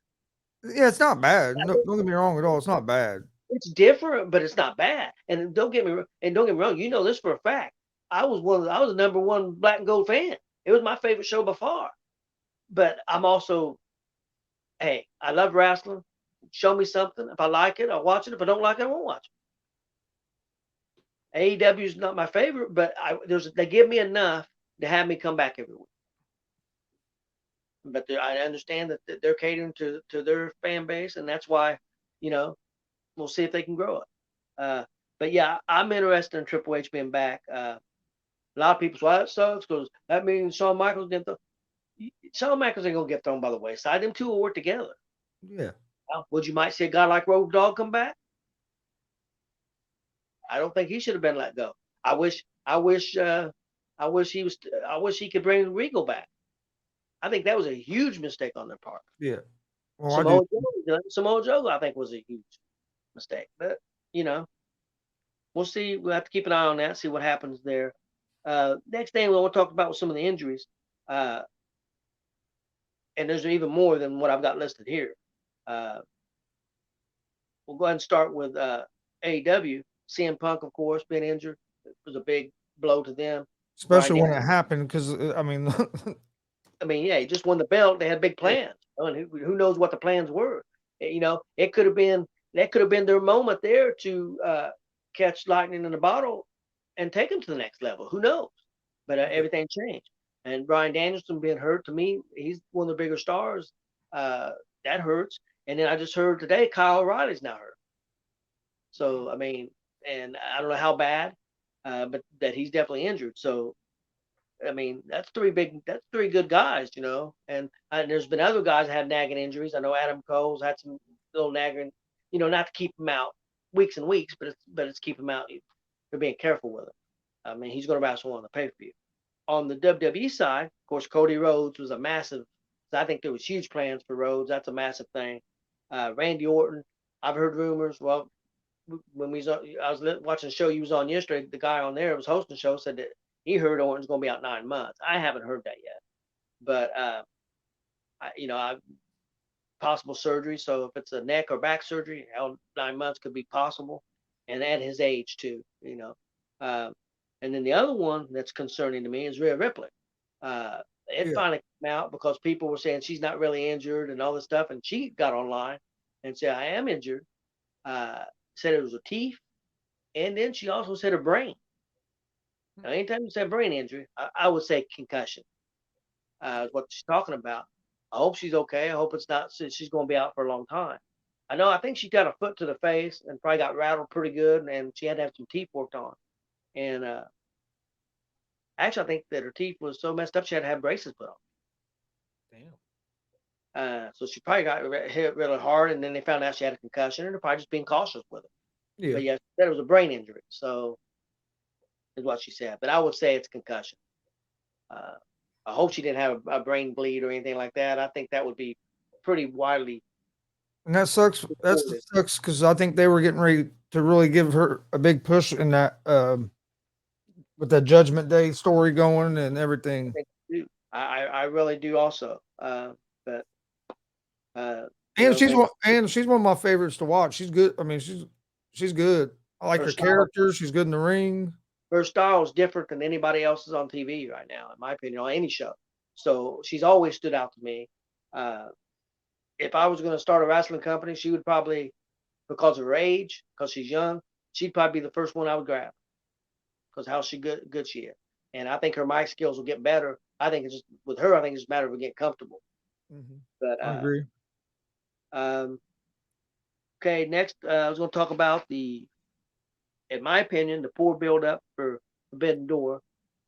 Yeah, it's not bad. No, don't get me wrong at all. It's not bad. it's different, but it's not bad. And don't get me wrong. You know this for a fact. I was the number one black and gold fan. It was my favorite show by far. But I'm also, hey, I love wrestling. Show me something. If I like it, I'll watch it. If I don't like it, I won't watch it. AEW is not my favorite, but they give me enough to have me come back every week. But I understand that they're catering to their fan base, and that's why, we'll see if they can grow it. But yeah, I'm interested in Triple H being back. A lot of people say, well, that sucks because that means Shawn Michaels didn't. Shawn Michaels ain't gonna get thrown by the wayside. Them two will work together. Yeah. Now, would you might see a guy like Road Dogg come back? I don't think he should have been let go. I wish he could bring Regal back. I think that was a huge mistake on their part. Yeah. Well, I do. Samoa Joe, I think, was a huge mistake. But we'll see. We'll have to keep an eye on that, see what happens there. Next thing we want to talk about was some of the injuries. And there's even more than what I've got listed here. We'll go ahead and start with AEW. CM Punk, of course, being injured. It was a big blow to them. Especially when it happened, because I mean, yeah, he just won the belt. They had big plans. And who knows what the plans were? It could have been their moment there to catch lightning in a bottle and take them to the next level. Who knows? But everything changed. And Bryan Danielson being hurt, to me, he's one of the bigger stars. That hurts. And then I just heard today Kyle O'Reilly's now hurt. So I mean, and I don't know how bad, but that he's definitely injured. So I mean, that's three good guys, And there's been other guys that had nagging injuries. I know Adam Cole's had some little nagging, not to keep him out weeks and weeks, but it's keep him out. They're being careful with it. I mean, he's going to wrestle on the pay-per-view. On the WWE side, of course, Cody Rhodes was a massive. I think there was huge plans for Rhodes. That's a massive thing. Randy Orton, I've heard rumors. Well, when I was watching the show you was on yesterday, the guy on there was hosting the show said that he heard Orton's going to be out 9 months. I haven't heard that yet, but possible surgery. So if it's a neck or back surgery, 9 months could be possible, and at his age too. And then the other one that's concerning to me is Rhea Ripley. It finally came out because people were saying she's not really injured and all this stuff, and she got online and said, "I am injured." Said it was her teeth, and then she also said her brain. Now, anytime you say brain injury, I would say concussion. Is what she's talking about. I hope she's okay. I hope it's not. She's going to be out for a long time. I think she got a foot to the face and probably got rattled pretty good, and she had to have some teeth worked on. And actually, I think that her teeth was so messed up she had to have braces put on. Damn. So she probably got hit really hard, and then they found out she had a concussion, and they're probably just being cautious with it. Yeah. But yeah, she said it was a brain injury. So is what she said. But I would say it's concussion. I hope she didn't have a brain bleed or anything like that. I think that would be pretty widely. And that sucks. That sucks because I think they were getting ready to really give her a big push in that with that Judgment Day story going and everything. I really do also. But and she's one of my favorites to watch. She's good. I mean, she's good. I like her character. She's good in the ring. Her style is different than anybody else's on TV right now, in my opinion, on any show. So she's always stood out to me. If I was going to start a wrestling company, she would probably, because of her age, because she's young, she'd probably be the first one I would grab because how good she is. And I think her mic skills will get better. I think it's just with her. I think it's a matter of getting comfortable. Mm-hmm. But I agree. Okay, next I was going to talk about in my opinion, the poor build-up for Forbidden Door.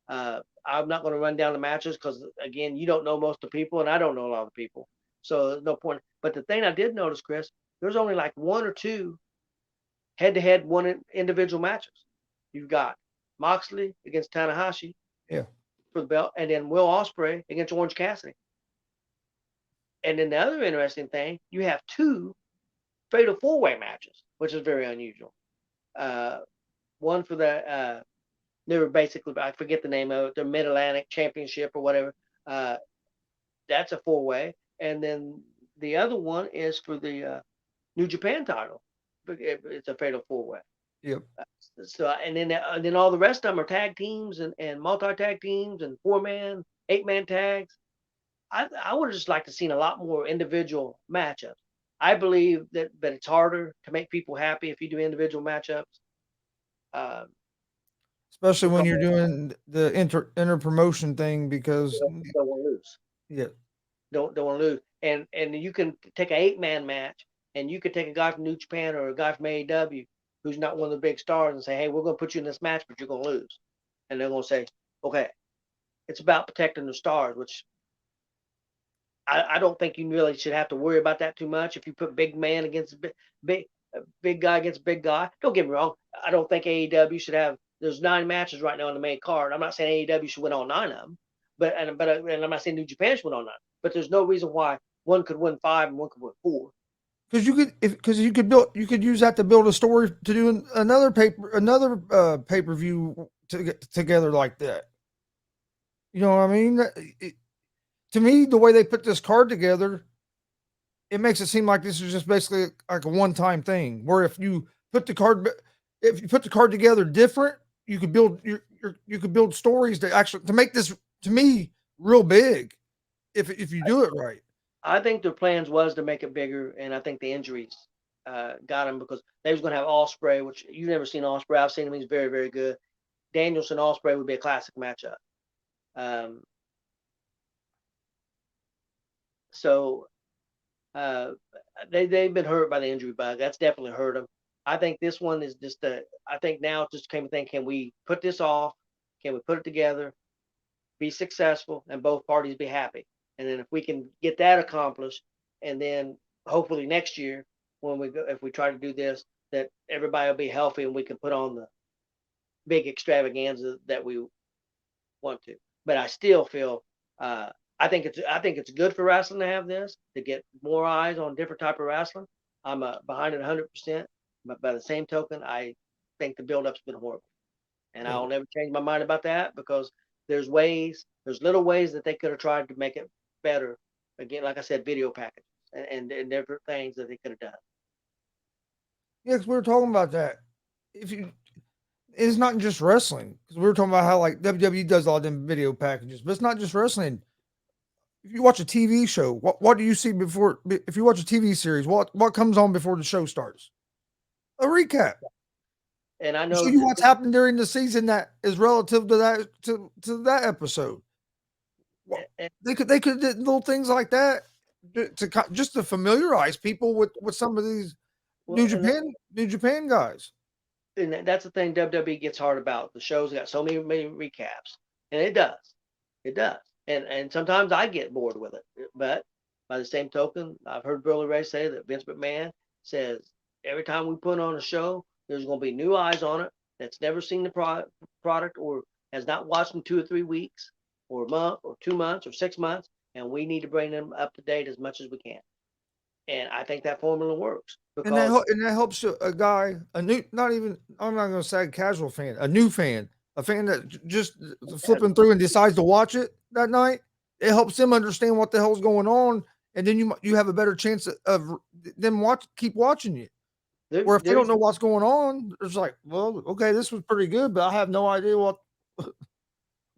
I'm not going to run down the matches because, again, you don't know most of the people, and I don't know a lot of the people. So there's no point. But the thing I did notice, Chris, there's only like one or two head-to-head individual matches. You've got Moxley against Tanahashi for the belt, and then Will Ospreay against Orange Cassidy. And then the other interesting thing, you have two fatal four-way matches, which is very unusual. one for the they were basically, I forget the name of it, the Mid Atlantic Championship or whatever. Uh, that's a 4-way, and then the other one is for the New Japan title. It's a fatal 4-way. Yep. So and then all the rest of them are tag teams and multi tag teams and 4-man, 8-man tags. I would just like to seen a lot more individual matchups. I believe that it's harder to make people happy if you do individual matchups. Uh, Especially when because you're doing the inter promotion thing, because you don't want to lose. yeah, Don't want to lose. And you can take an 8-man match, and you could take a guy from New Japan or a guy from AEW who's not one of the big stars and say, hey, we're going to put you in this match, but you're going to lose. And they're going to say, okay, it's about protecting the stars, which I don't think you really should have to worry about that too much. If you put big man against big guy against big guy, don't get me wrong. I don't think AEW should have. There's 9 matches right now on the main card. I'm not saying AEW should win all 9 of them, but I'm not saying New Japan should win all 9. But there's no reason why one could win 5 and one could win 4. because you could build, you could use that to build a story to do another pay per view to get together like that. You know what I mean? To me, the way they put this card together, it makes it seem like this is just basically like a one time thing. Where if you put the card together different, you could build you could build stories to actually to make this, to me, real big. If you do it right. I think their plans was to make it bigger, and I think the injuries got him because they was going to have Osprey, which you've never seen Osprey. I've seen him; he's very, very good. Danielson Osprey would be a classic matchup. Um, so uh, they've been hurt by the injury bug. That's definitely hurt them. I think this one is just a. I think now it just came to think: can we put this off? Can we put it together? Be successful, and both parties be happy. And then if we can get that accomplished, and then hopefully next year when we go, if we try to do this, that everybody will be healthy and we can put on the big extravaganza that we want to. But I still feel I think it's good for wrestling to have this to get more eyes on different type of wrestling. I'm behind it 100%, but by the same token, I think the build-up's been horrible, and I'll never change my mind about that because there's little ways that they could have tried to make it better. Again, like I said, video packages and different things that they could have done. Yeah, because we were talking about that. If you, it's not just wrestling, because we were talking about how like WWE does all them video packages, but it's not just wrestling. If you watch a TV show, what do you see before? If you watch a TV series, what comes on before the show starts? A recap. And I Show know you what's happened during the season that is relative to that episode. and, They could do little things like that just to familiarize people with some of these well, New Japan guys. and that's the thing WWE gets hard about. The show's got so many recaps, and it does, and sometimes I get bored with it. But by the same token, I've heard Billy Ray say that Vince McMahon says every time we put on a show, there's going to be new eyes on it that's never seen the product or has not watched in 2 or 3 weeks, or a month, or 2 months, or 6 months, and we need to bring them up to date as much as we can. And I think that formula works because And that helps a guy, a new, not even, I'm not going to say a casual fan, a new fan, a fan that just flipping through and decides to watch it that night. It helps them understand what the hell's going on, and then you have a better chance of them keep watching you. Or if they don't there's know what's going on, it's like, well, okay, this was pretty good, but I have no idea what yeah,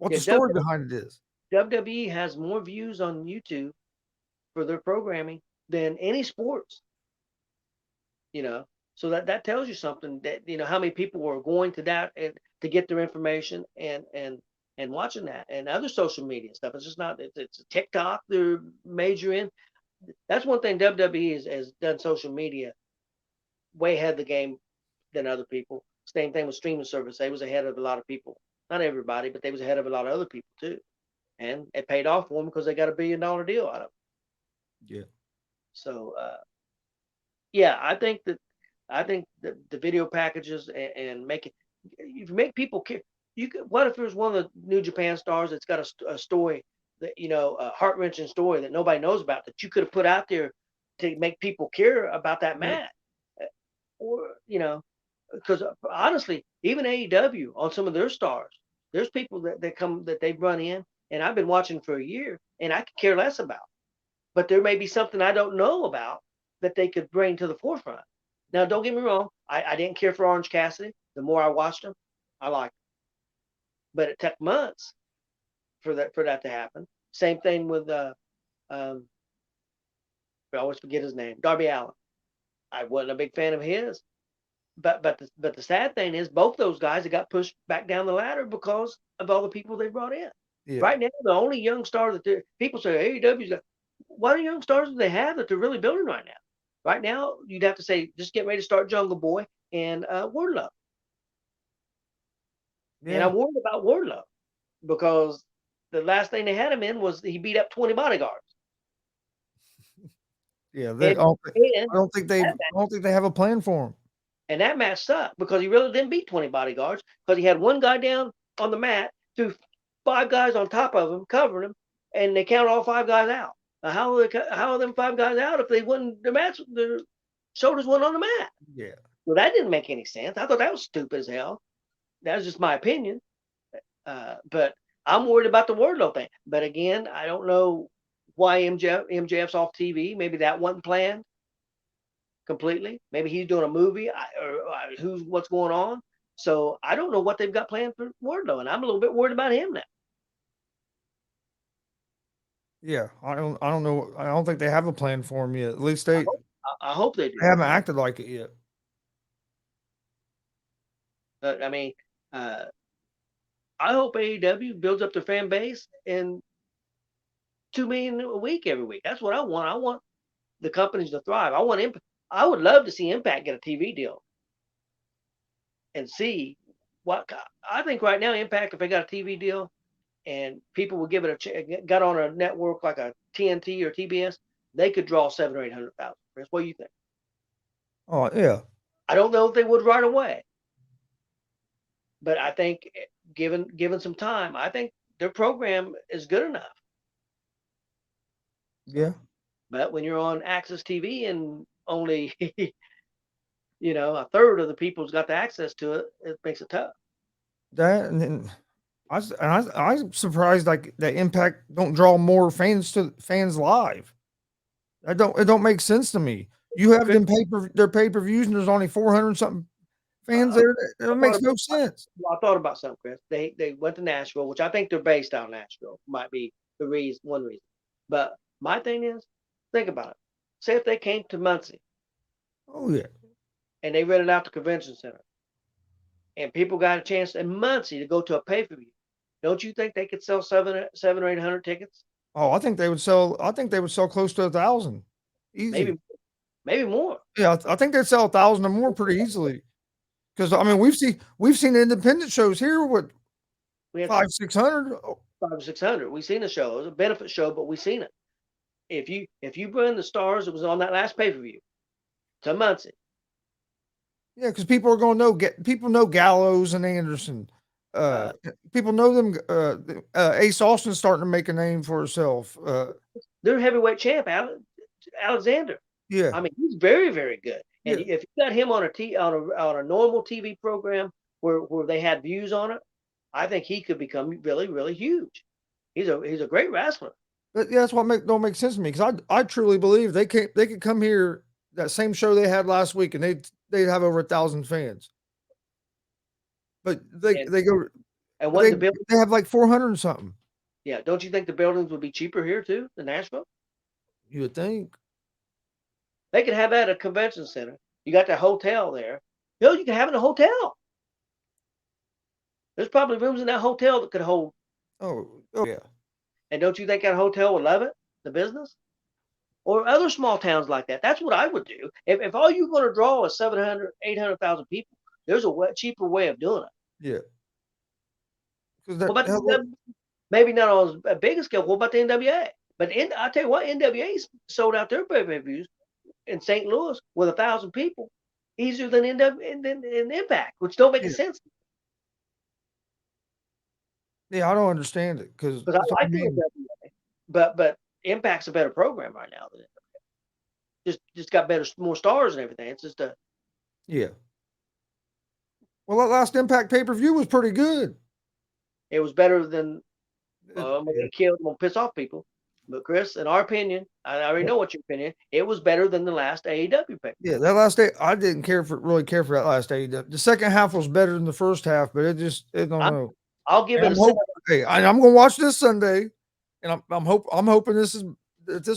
the story behind it is. WWE has more views on YouTube for their programming than any sports, you know. So that tells you something that how many people are going to that and to get their information and watching that and other social media stuff. It's just not it's TikTok they're major in. That's one thing WWE has done social media way ahead of the game than other people. Same thing with streaming service. They was ahead of a lot of people. Not everybody, but they was ahead of a lot of other people too. And it paid off for them because they got $1 billion deal out of it. Yeah. So yeah, I think the video packages and make it you make people care. You could, what if there's one of the New Japan stars that's got a story that a heart wrenching story that nobody knows about that you could have put out there to make people care about that Yep. match, or because honestly, even AEW on some of their stars, there's people that come that they've run in, and I've been watching for a year, and I could care less about. But there may be something I don't know about that they could bring to the forefront. Now, don't get me wrong, I didn't care for Orange Cassidy. The more I watched him, I liked him. But it took months for that to happen. Same thing with um, I always forget his name, Darby Allin. I wasn't a big fan of his. But the sad thing is, both those guys have got pushed back down the ladder because of all the people they brought in. Yeah. Right now, the only young star that people say AEW's got, what young stars do they have that they're really building right now? Right now, you'd have to say just get ready to start Jungle Boy and Wardlow. And Yeah. I'm worried about Wardlow because the last thing they had him in was he beat up 20 bodyguards. Yeah. And, I don't think they have a plan for him. and that match sucked because he really didn't beat 20 bodyguards because he had one guy down on the mat, threw 5 guys on top of him, covering him, and they count all 5 guys out. How are them 5 guys out if they wouldn't their shoulders weren't on the mat? Yeah. Well, that didn't make any sense. I thought that was stupid as hell. That was just my opinion. But I'm worried about the Wardlow thing. But again, I don't know why MJF's off TV. Maybe that wasn't planned completely. Maybe he's doing a movie or what's going on. So I don't know what they've got planned for Wardlow, and I'm a little bit worried about him now. Yeah. I don't know. I don't think they have a plan for him yet. At least they I hope they do. haven't acted like it yet. I mean, I hope AEW builds up their fan base and 2 million a week every week. That's what I want. I want the companies to thrive. I would love to see Impact get a TV deal and see what I think right now. Impact, if they got a TV deal and people would give it got on a network like a TNT or TBS, they could draw 700,000 or 800,000. Chris, what do you think? Oh yeah. I don't know if they would right away, but I think given some time, I think their program is good enough. Yeah. But when you're on Access TV and only a third of the people's got the access to it, it makes it tough. That and then I'm surprised like that Impact don't draw more fans live. It don't make sense to me. You have them their pay-per-views and there's only 400 something fans there. That makes no sense. Well, I thought about something, Chris. They went to Nashville, which I think they're based out of Nashville. Might be one reason. But my thing is, think about it. Say if they came to Muncie. Oh yeah. And they rented out the convention center. And people got a chance in Muncie to go to a pay-per-view. Don't you think they could sell 700 or 800 tickets? Oh, I think they would sell close to 1,000. Easy. Maybe more. Yeah, I think they'd sell 1,000 or more pretty easily. Because I mean, we've seen independent shows here with 500, 600. 500 or 600. We've seen the show. It was a benefit show, but we've seen it. If you bring the stars that was on that last pay-per-view to Muncie. Yeah, because people are going to people know Gallows and Anderson. People know them. Ace Austin's starting to make a name for herself. Their heavyweight champ, Alexander. Yeah, I mean, he's very, very good. And yeah. if you got him on a normal TV program where they had views on it, I think he could become really, really huge. He's a great wrestler. But yeah, that's what don't make sense to me because I truly believe they could come here that same show they had last week and they'd have over 1,000 fans. But they go and what they have like 400 and something. Yeah, don't you think the buildings would be cheaper here too than Nashville? You would think they could have that at a convention center. You got the hotel there. You can have it in a hotel. There's probably rooms in that hotel that could hold. Oh yeah. And don't you think that hotel would love it, the business? Or other small towns like that. That's what I would do. If all you're going to draw is 700, 800,000 people, there's a cheaper way of doing it. Yeah. Maybe not on a big scale. What about the NWA? But I'll tell you what, NWA sold out their pay-per-views in St. Louis with 1,000 people easier than Impact, which don't make sense. Yeah, I don't understand it because I like the NWA, but Impact's a better program right now than NWA. Just got more stars and everything. It's just yeah. Well, that last Impact pay-per-view was pretty good. It was better than. It- I'm gonna get killed. I'm gonna piss off people. But Chris, in our opinion, I already know what your opinion. It was better than the last AEW pay. Yeah, that last day, I didn't really care for that last AEW. The second half was better than the first half, but it don't know. I'll give And it a 7. I'm gonna watch this Sunday, and I'm hoping this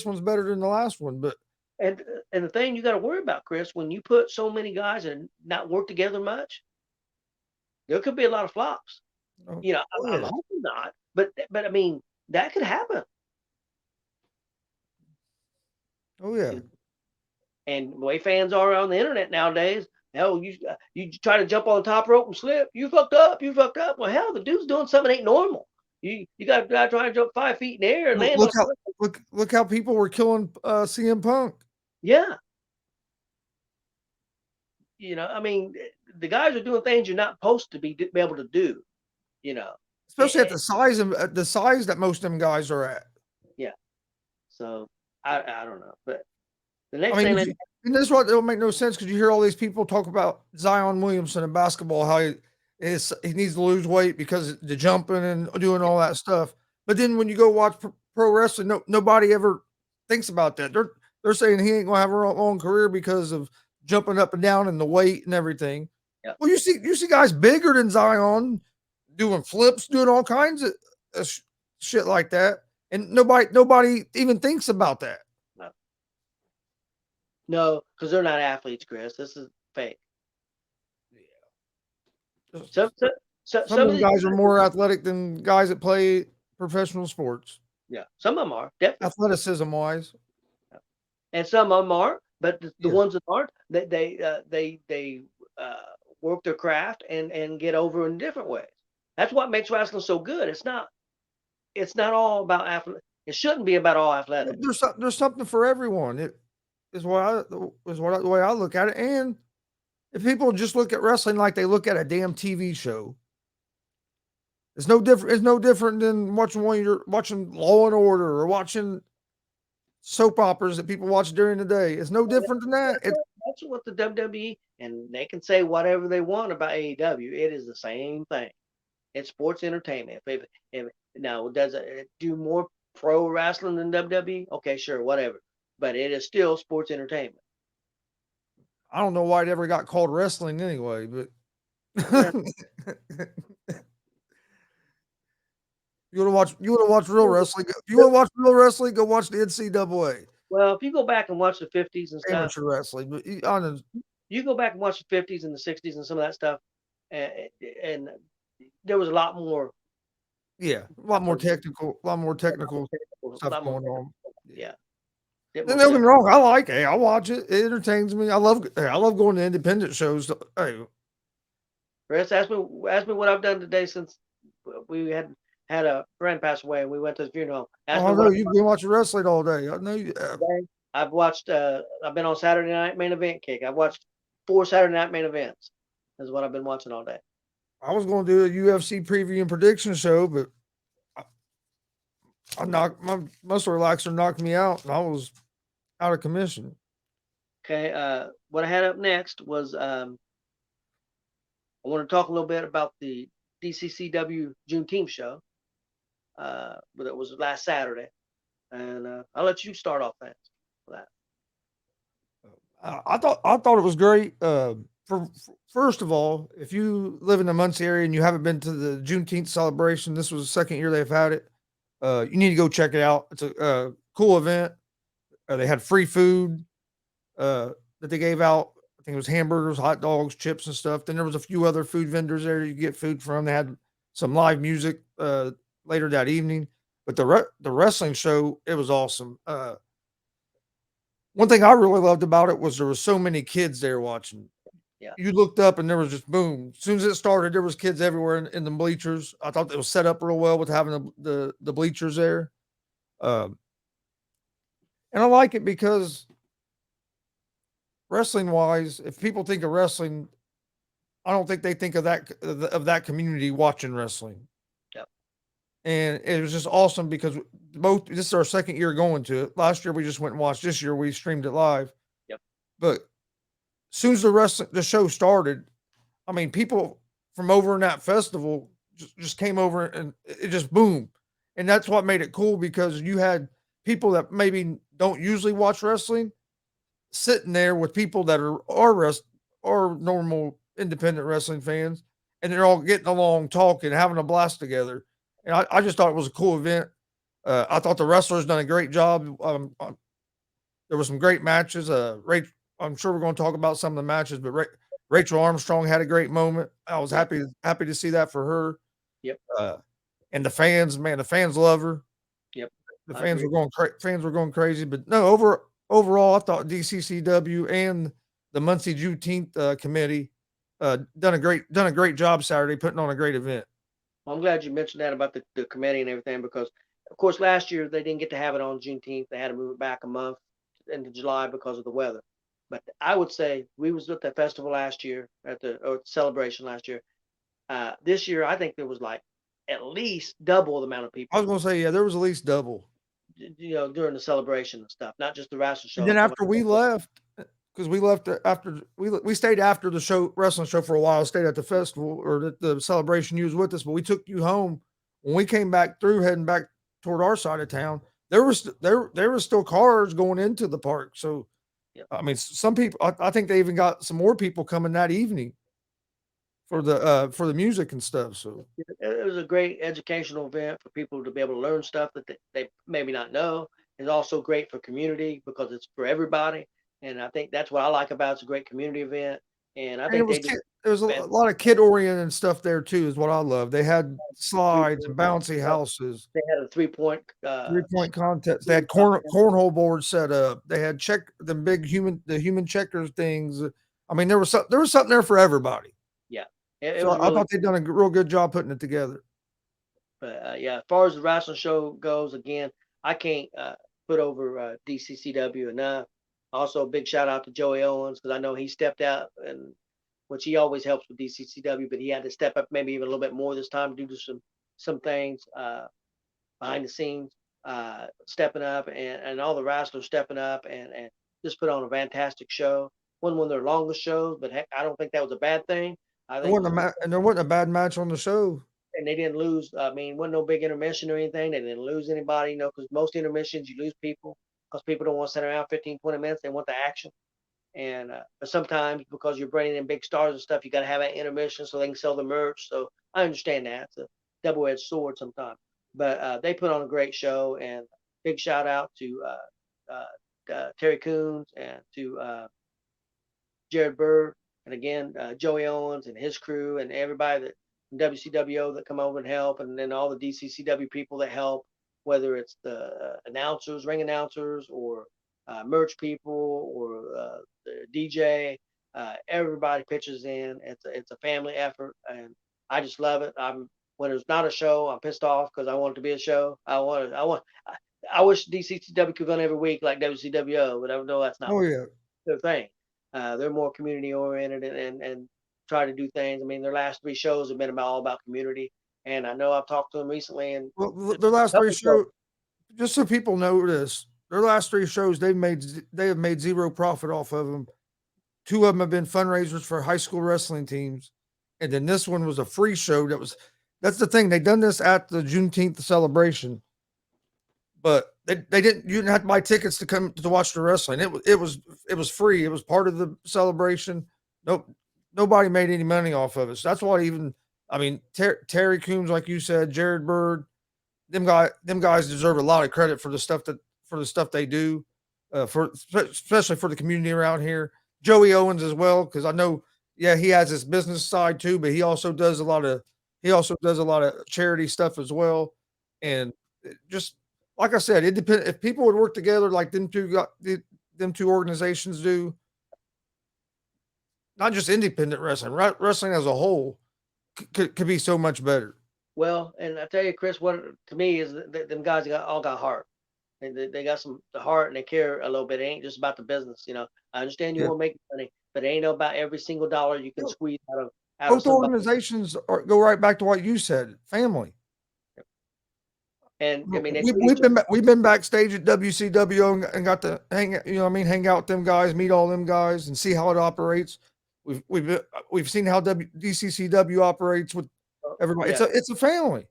one's better than the last one. But And the thing you got to worry about, Chris, when you put so many guys and not work together much, there could be a lot of flops. oh, I'm yeah, hoping not, but I mean that could happen. oh yeah. And the way fans are on the internet nowadays, hell, you try to jump on the top rope and slip, you fucked up, you fucked up. Well, hell, the dude's doing something ain't normal. You got a guy trying to jump 5 feet in the air and land on. Look how people were killing CM Punk. Yeah. I mean, the guys are doing things you're not supposed to be able to do. Especially at the size that most of them guys are at. Yeah. So I don't know, but the next I mean, thing, and this is what it'll make no sense because you hear all these people talk about Zion Williamson in basketball, how he needs to lose weight because of the jumping and doing all that stuff. But then when you go watch pro wrestling, nobody ever thinks about that. They're saying he ain't gonna have a long career because of jumping up and down and the weight and everything. Yeah. Well, you see guys bigger than Zion doing flips, doing all kinds of shit like that, and nobody even thinks about that. no, because they're not athletes, Chris. This is fake. Some of them guys are more athletic than guys that play professional sports. Yeah, some of them are definitely Athleticism wise, and some of them are, but the ones that aren't, they work their craft and get over in different ways. That's what makes wrestling so good. It's not all about athletic. It shouldn't be about all athletic. There's something for everyone. It is the way I look at it. And if people just look at wrestling like they look at a damn TV show, it's no different. It's no different than watching Law and Order or watching soap operas that people watch during the day. It's no different than that. That's what the WWE, and they can say whatever they want about AEW. It is the same thing. It's sports entertainment. Now, does it do more pro wrestling than WWE? Okay, sure, whatever. But it is still sports entertainment. I don't know why it ever got called wrestling anyway, but you want to watch real wrestling? If you want to watch real wrestling, go watch the NCAA. Well, if you go back and watch the 50s and stuff, Amateur wrestling, but you go back and watch the 50s and the 60s and some of that stuff, and there was a lot more. Yeah, a lot more technical stuff going on. Yeah. Don't get me wrong, I like it. I watch it. It entertains me. I love going to independent shows. Hey, Chris, ask me what I've done today since we had a friend pass away and we went to the funeral. I know you've been watching wrestling all day. I know you have. I've watched. I've been on Saturday Night Main Event Kick. I've watched 4 Saturday Night Main Events. Is what I've been watching all day. I was going to do a UFC preview and prediction show, but my muscle relaxer knocked me out, and I was out of commission. Okay. What I had up next was I want to talk a little bit about the DCCW Juneteenth show. But it was last Saturday, and I'll let you start off things for that. I thought it was great. First of all, if you live in the Muncie area and you haven't been to the Juneteenth celebration, this was the second year they've had it. You need to go check it out. It's a cool event. They had free food that they gave out. I think it was hamburgers, hot dogs, chips, and stuff. Then there was a few other food vendors there you get food from. They had some live music later that evening. But the wrestling show, it was awesome. One thing I really loved about it was there was so many kids there watching. Yeah. You looked up and there was just boom. As soon as it started, there was kids everywhere in the bleachers. I thought it was set up real well with having the bleachers there. And I like it because wrestling wise, if people think of wrestling, I don't think they think of that community watching wrestling. Yep. And it was just awesome because this is our second year going to it. Last year we just went and watched. This year we streamed it live. Yep. But as soon as the show started, I mean, people from over in that festival just came over and it just boom. And that's what made it cool because you had people that maybe don't usually watch wrestling sitting there with people that are normal independent wrestling fans, and they're all getting along, talking, having a blast together. And I just thought it was a cool event. I thought the wrestlers done a great job. There were some great matches. I'm sure we're going to talk about some of the matches, but Rachel Armstrong had a great moment. I was Yeah. happy to see that for her. Yep. And the fans, man, the fans love her. Yep. The I fans agree. were going crazy, but no, overall, I thought DCCW and the Muncie Juneteenth committee done a great job Saturday, putting on a great event. Well, I'm glad you mentioned that about the committee and everything because, of course, last year they didn't get to have it on Juneteenth. They had to move it back a month into July because of the weather. But I would say we was at the festival last year at the celebration last year. This year, I think there was like at least double the amount of I people, was going to say, yeah, there was at least double. during the celebration and stuff, not just the wrestling show. And then I'm talking after we about- left, because we left after we stayed after the show wrestling show for a while, stayed at the festival or the celebration. You was with us, but we took you home when we came back through, heading back toward our side of town. There was still cars going into the park. So, Yep. I mean, some people. I think they even got some more people coming that evening for the music and stuff. So It was a great educational event for people to be able to learn stuff that they maybe not know. It's also great for community because it's for everybody. And I think that's what I like about it. It's a great community event. And I and it think was they did. there was a lot of kid oriented stuff there too. Is what I love. They had slides and bouncy houses. They had a 3-point 3-point contest. They had cornhole boards set up. They had the human checkers things. I mean, there was something there for everybody. Yeah, it So was I really. thought they'd done a real good job putting it together. But yeah, as far as the wrestling show goes, again, I can't put over DCCW enough. Also, big shout out to Joey Owens because I know he stepped out, and which he always helps with DCCW, but he had to step up maybe even a little bit more this time due to some things behind the scenes, stepping up, and all the wrestlers stepping up and just put on a fantastic show. Wasn't one of their longest shows, but heck, I don't think that was a bad thing. I think it was And there wasn't a bad match on the show. and they didn't lose. I mean, wasn't no big intermission or anything. They didn't lose anybody, because most intermissions you lose people because people don't want to sit around 15, 20 minutes. They want the action. And but sometimes because you're bringing in big stars and stuff, you got to have an intermission so they can sell the merch. So I understand that. It's a double-edged sword sometimes. But they put on a great show, and big shout out to Terry Coons and to G.W.R, and again Joey Owens and his crew and everybody that from WCWO that come over and help, and then all the DCCW people that help, whether it's the announcers, ring announcers, or merch people, or the DJ. Everybody pitches in. It's a family effort, and I just love it. When there's not a show, I'm pissed off because I want it to be a show. I wish DCCW could run every week like WCWO, but I know that's not Oh yeah. their thing. They're more community oriented and try to do things. I mean, their last 3 shows have been all about community, and I know I've talked to them recently. And Well, their last 3 shows, just so people know this, their last 3 shows they have made zero profit off of them. 2 of them have been fundraisers for high school wrestling teams, and then this one was a free show. That's the thing. They done this at the Juneteenth celebration, but they didn't. You didn't have to buy tickets to come to watch the wrestling. It was free. It was part of the celebration. Nope, nobody made any money off of it. So that's why I mean, Terry Coombs, like you said, Jared Bird, them guys deserve a lot of credit for the stuff they do, especially for the community around here. Joey Owens as well, because I know, yeah, he has his business side too, but he also does a lot of charity stuff as well. And just like I said, it depends if people would work together like them two organizations do, not just independent wrestling, wrestling as a whole could be so much better. Well, and I tell you, Chris, what to me is that them guys all got heart. They got the heart and they care a little bit. It ain't just about the business. I understand you Yeah. want to make money, but it ain't about every single dollar you can No. squeeze out of Both somebody. organizations go right back to what you said, family. And I mean, We've been backstage at WCW and got to hang out with them guys, meet all them guys, and see how it operates. We've seen how DCCW operates with everybody. Yeah, It's a family.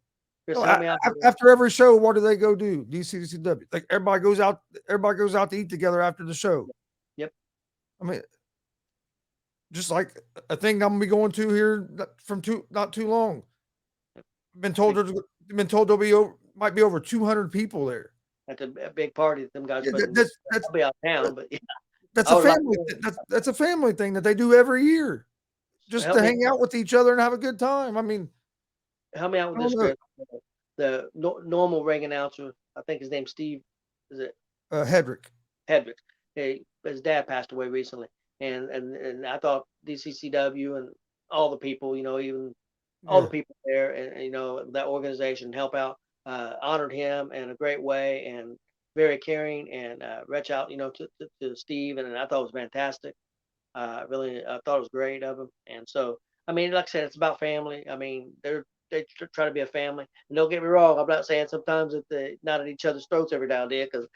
Chris, Oh, help me out here. after every show, what do they go do? DCCW. Like everybody goes out to eat together after the show. Yep. I mean, just like a thing I'm gonna be going to here from not too long. Been told there'll be might be over 200 people there. That's a big party that them guys Yeah, putting. that's I'll be out of town, but yeah, that's I a would like family. to. That's a family thing that they do every year, just Help to me, hang out with each other and have a good time. I mean, help me out with I don't this, know. Chris. The normal ring announcer, I think his name's Steve. Is it Hedrick. Hedrick? Hey, his dad passed away recently, and I thought DCCW and all the people, even all the Yeah, people there, and that organization help out, honored him in a great way, and very caring, and reach out, to Steve, and I thought it was fantastic. Really, I thought it was great of him. And so, I mean, like I said, it's about family. I mean, they try to be a family. And don't get me wrong, I'm not saying sometimes that they not at each other's throats every now and then, because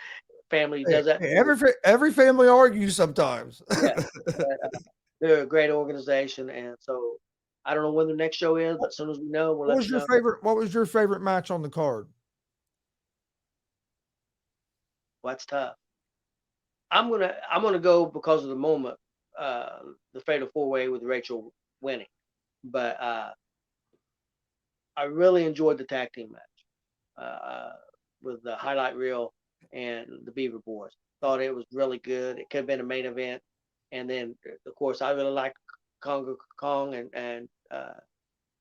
family hey, does that hey, too. every family argues sometimes. Yeah, but, they're a great organization, and so I don't know when the next show is, but as soon as we know, we'll What let was you your know. favorite? What was your favorite match on the card? Well, that's tough. I'm gonna go because of the moment, uh, the fatal four way with Rachel winning, but I really enjoyed the tag team match. With the highlight reel and the Beaver Boys. Thought it was really good. It could have been a main event. And then, of course, I really like Congo Kong and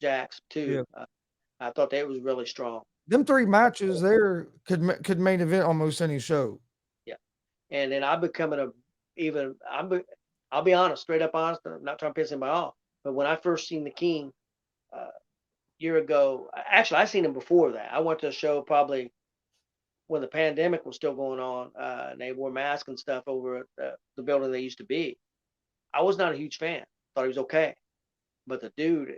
Jax Yeah, too. I thought that was really strong. them three matches there could main event almost any show. Yeah. And then I'm becoming I'll be honest, straight up honest. I'm not trying to piss anybody off. But when I first seen the King uh, year ago, actually, I seen him before that. I went to a show probably when the pandemic was still going on, and they wore masks and stuff over at the building they used to be. I was not a huge fan. Thought he was okay, but the dude,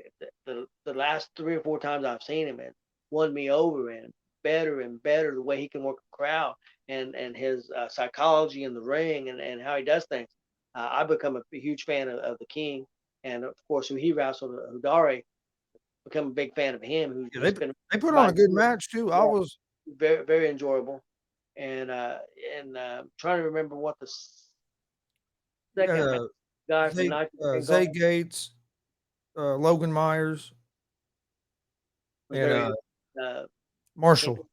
the last 3 or 4 times I've seen him, and won me over, and better the way he can work a crowd, and his psychology in the ring, and how he does things. I've become a huge fan of the King, and of course who he wrestled, Hudari. Become a big fan of him, who's Yeah, just been they put on by a good match too. I yeah, was very very enjoyable. And trying to remember what the second uh, guy from Night Zay Gates, Logan Myers, was and very uh, can't, Marshall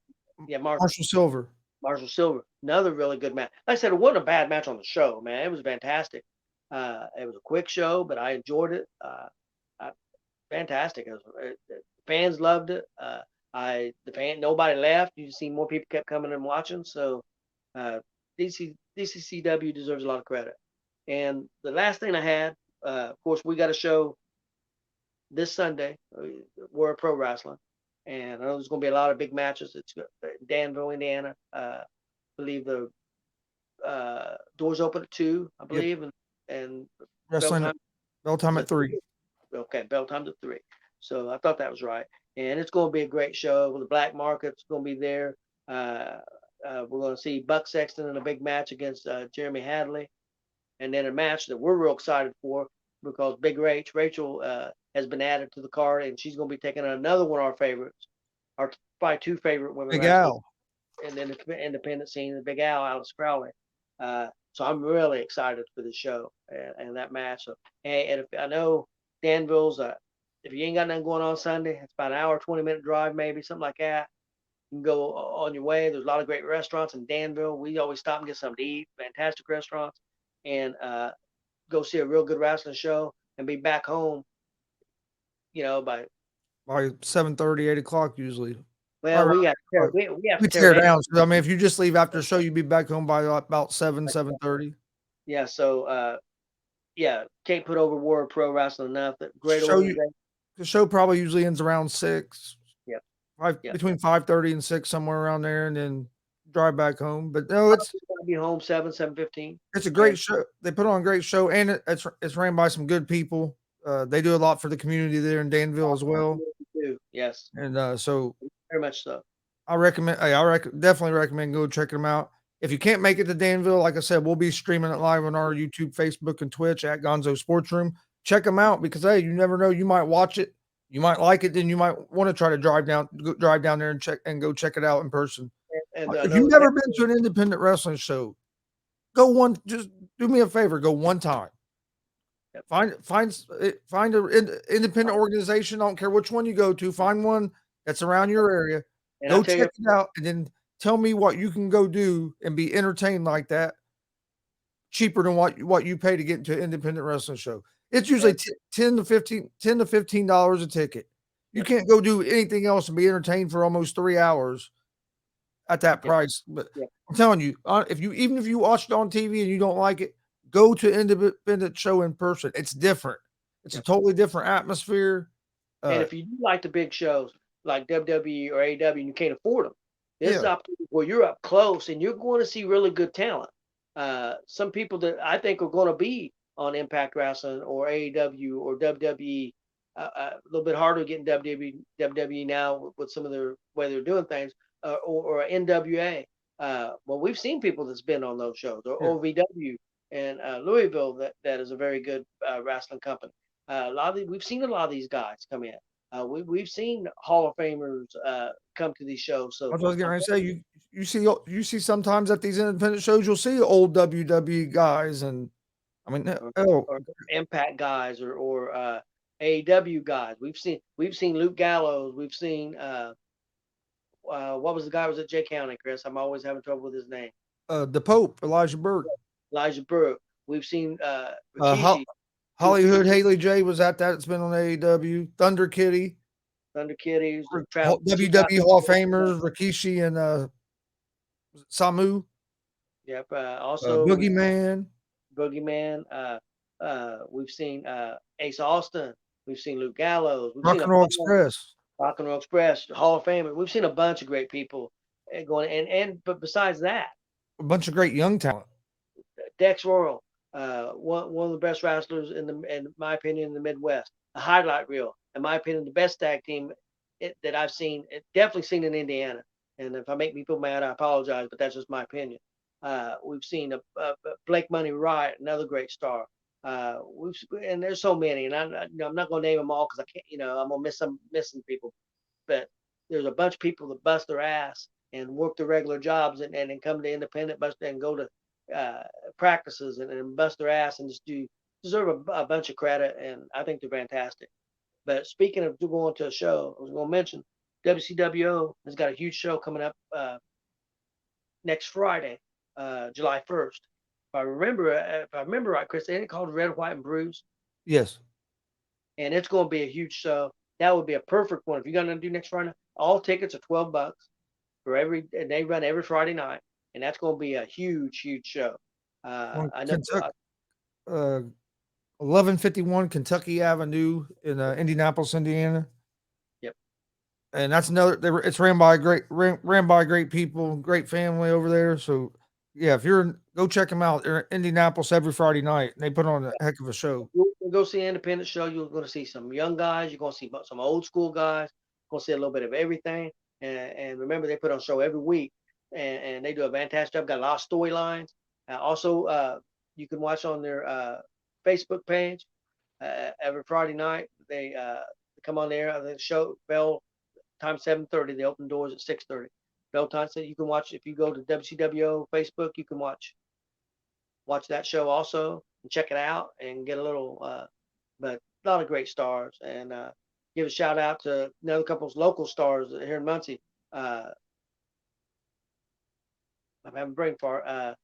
yeah, Marshall Silver. Marshall Silver, another really good match. Like I said, it wasn't a bad match on the show, man. It was fantastic. It was a quick show, but I enjoyed it. Fantastic. Fans loved it. Nobody left. You see more people kept coming and watching. So uh, DCCW deserves a lot of credit. And the last thing I had, of course, we got a show this Sunday. We're Pro Wrestling, and I know there's going to be a lot of big matches. It's Danville, Indiana. Believe the doors open at 2, I Yep, believe, and bell wrestling time bell time is at at 3. 3. Okay, bell time's at 3. So I thought that was right, and it's going to be a great show. The black market's going to be there. Uh, we're going to see Buck Sexton in a big match against Jeremy Hadley, and then a match that we're real excited for because Big Rachel has been added to the card, and she's going to be taking on another one of our favorites, our probably 2 favorite women Big wrestlers Al. in the independent scene, the Big Al, Alice Crowley. So I'm really excited for the show and that match. So, and if I know Danville's, if you ain't got nothing going on Sunday, it's about an hour, 20-minute drive, maybe something like that. You can go on your way. There's a lot of great restaurants in Danville. We always stop and get something to eat. Fantastic restaurants, and go see a real good wrestling show and be back home. By By 7:30, 8 o'clock usually. well, Or, we have to we tear tear down. down. So I mean, if you just leave after the show, you'd be back home by about 7:30. Yeah, so yeah, can't put over War Pro Wrestling enough. Great Show you organization. the show probably usually ends around 6. Yep, yep. Between 5:30 and 6, somewhere around there, and then drive back home. But no, Probably gonna be home 7:15. it's a And great show. They put on a great show, and it's ran by some good people. They do a lot for the community there in Danville as well, yes, and so very much so. definitely recommend go check them out. If you can't make it to Danville, like I said, we'll be streaming it live on our YouTube, Facebook, and Twitch at Gonzo Sports Room. check them out because hey, you never know. You might watch it, you might like it, then you might want to try to drive down there and go check it out in person. And If you've another never been to an independent wrestling show, go one. Just do me a favor, go one time. Yep. Find an independent organization. I don't care which one you go to. Find one that's around your area. And I'll Go tell check you, it out, and then tell me what you can go do and be entertained like that. Cheaper than what you pay to get into an independent wrestling show. It's usually and, 10 to $15 a ticket. You yep, can't go do anything else and be entertained for almost 3 hours at that yep, price. But yep, I'm telling you, if you watch it on TV and you don't like it, go to an independent show in person. It's different. It's a yep. totally different atmosphere. And Uh, if you do like the big shows like WWE or AEW and you can't afford them, this is yeah, an opportunity where you're up close and you're going to see really good talent. Some people that I think are going to be on Impact Wrestling or AEW or WWE. A little bit harder getting WWE now with some of their way they're doing things, or NWA. Well, we've seen people that's been on those shows, or yeah. OVW in Louisville, that is a very good wrestling company. We've seen a lot of these guys come in. We've seen Hall of Famers come to these shows. So That's what I was getting I'm ready to say. You see sometimes at these independent shows, you'll see old WWE guys, and I mean, or Impact guys or AEW guys. We've seen Luke Gallows. We've seen what was the guy who was at J County, Chris? I'm always having trouble with his name. the Pope, Elijah Burke, Elijah Burke. We've seen Ho- Rikishi, Hollywood Haley J was at that. It's been on AEW. Thunder Kitty, Thunder Kitties, travel. WWE Hall of Famers, Rikishi and Samu, Yep. Also, Boogeyman, Boogeyman. We've seen Ace Austin. We've seen Luke Gallows. We've Rock seen a and Roll bunch. Express, Rock and Roll Express, Hall of Fame. We've seen a bunch of great people going, but besides that, a bunch of great young talent. Dex Royal, one of the best wrestlers in my opinion, in the Midwest. A highlight reel, in my opinion, the best tag team that I've seen. Definitely seen in Indiana. And if I make people mad, I apologize, but that's just my opinion. We've seen a Blake Money Riot, another great star. And there's so many, and I'm not going to name them all because I can't. I'm going to miss some missing people. But there's a bunch of people that bust their ass and work their regular jobs and then come to independent bust and go to practices and bust their ass and just deserve a bunch of credit, and I think they're fantastic. But speaking of going to a show, I was going to mention WCWO has got a huge show coming up next Friday, July 1st. If I remember right, Chris, ain't it called Red, White, and Bruised? Yes, And it's going to be a huge show. That would be a perfect one if you're going to do next Friday. All tickets are $12 and they run every Friday night, and that's going to be a huge, huge show. on I know. Kentucky, 1151 Kentucky Avenue in Indianapolis, Indiana. Yep. And that's it's ran by great people, great family over there. So yeah, if go check them out. They're in Indianapolis every Friday night. And they put on a heck of a show. You'll go see an independent show. You're going to see some young guys. You're going to see some old school guys. You're going to see a little bit of everything. And remember, they put on a show every week, and they do a fantastic job. Got a lot of storylines. Also, you can watch on their Facebook page every Friday night. They come on there. The show bell time 7:30. They open doors at 6:30. Bell time, so you can watch. If you go to WCWO Facebook, you can watch that show also and check it out and get a little but a lot of great stars, and give a shout out to another couple of local stars here in Muncie. I'm having brain fart.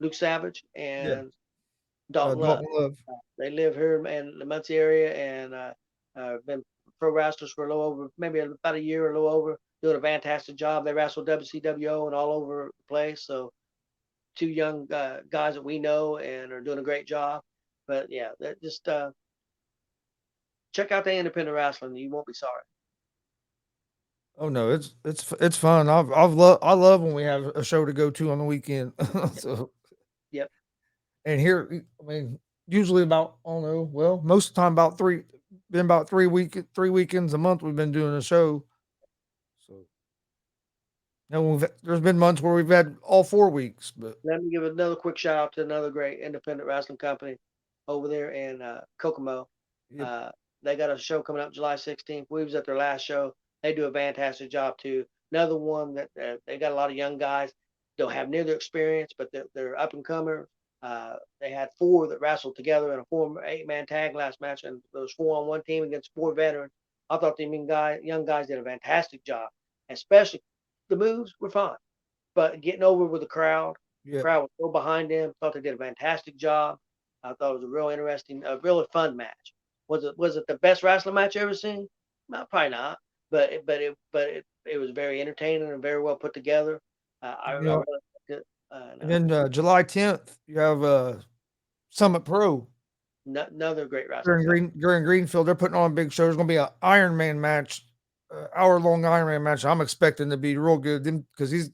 Luke Savage Yeah. and Dalton Love. Dalton Love. They live here in the Muncie area and been pro wrestlers for a little over, maybe about a year or a little over, doing a fantastic job. They wrestle WCWO and all over the place. So two young guys that we know and are doing a great job. But yeah, just check out the independent wrestling. You won't be sorry. Oh no, it's fun. I love when we have a show to go to on the weekend. So Yep. and here, I mean, usually about I don't know. Well, most of the time about 3 weekends a month we've been doing a show. So there's been months where we've had all 4 weeks, but Let me give another quick shout out to another great independent wrestling company. over there in Kokomo. Yep. Uh, they got a show coming up July 16th. We was at their last show. They do a fantastic job too. Another one that they got a lot of young guys. Don't have near their experience, but they're up and comers. They had four that wrestled together in a 8-man tag last match, and there was four on one team against four veterans. I thought the young guys did a fantastic job, especially the moves were fine, but getting over with the crowd. The Yep. crowd was so behind them. Thought they did a fantastic job. I thought it was a real interesting, really fun match. Was it the best wrestling match I ever seen? No, probably not. But it was very entertaining and very well put together. I You really know, liked it. And, and then July 10th, you have Summit Pro another great here wrestling in show. Greenfield. They're putting on a big show. There's going to be an Iron Man match, hour-long Iron Man match. I'm expecting to be real good because he's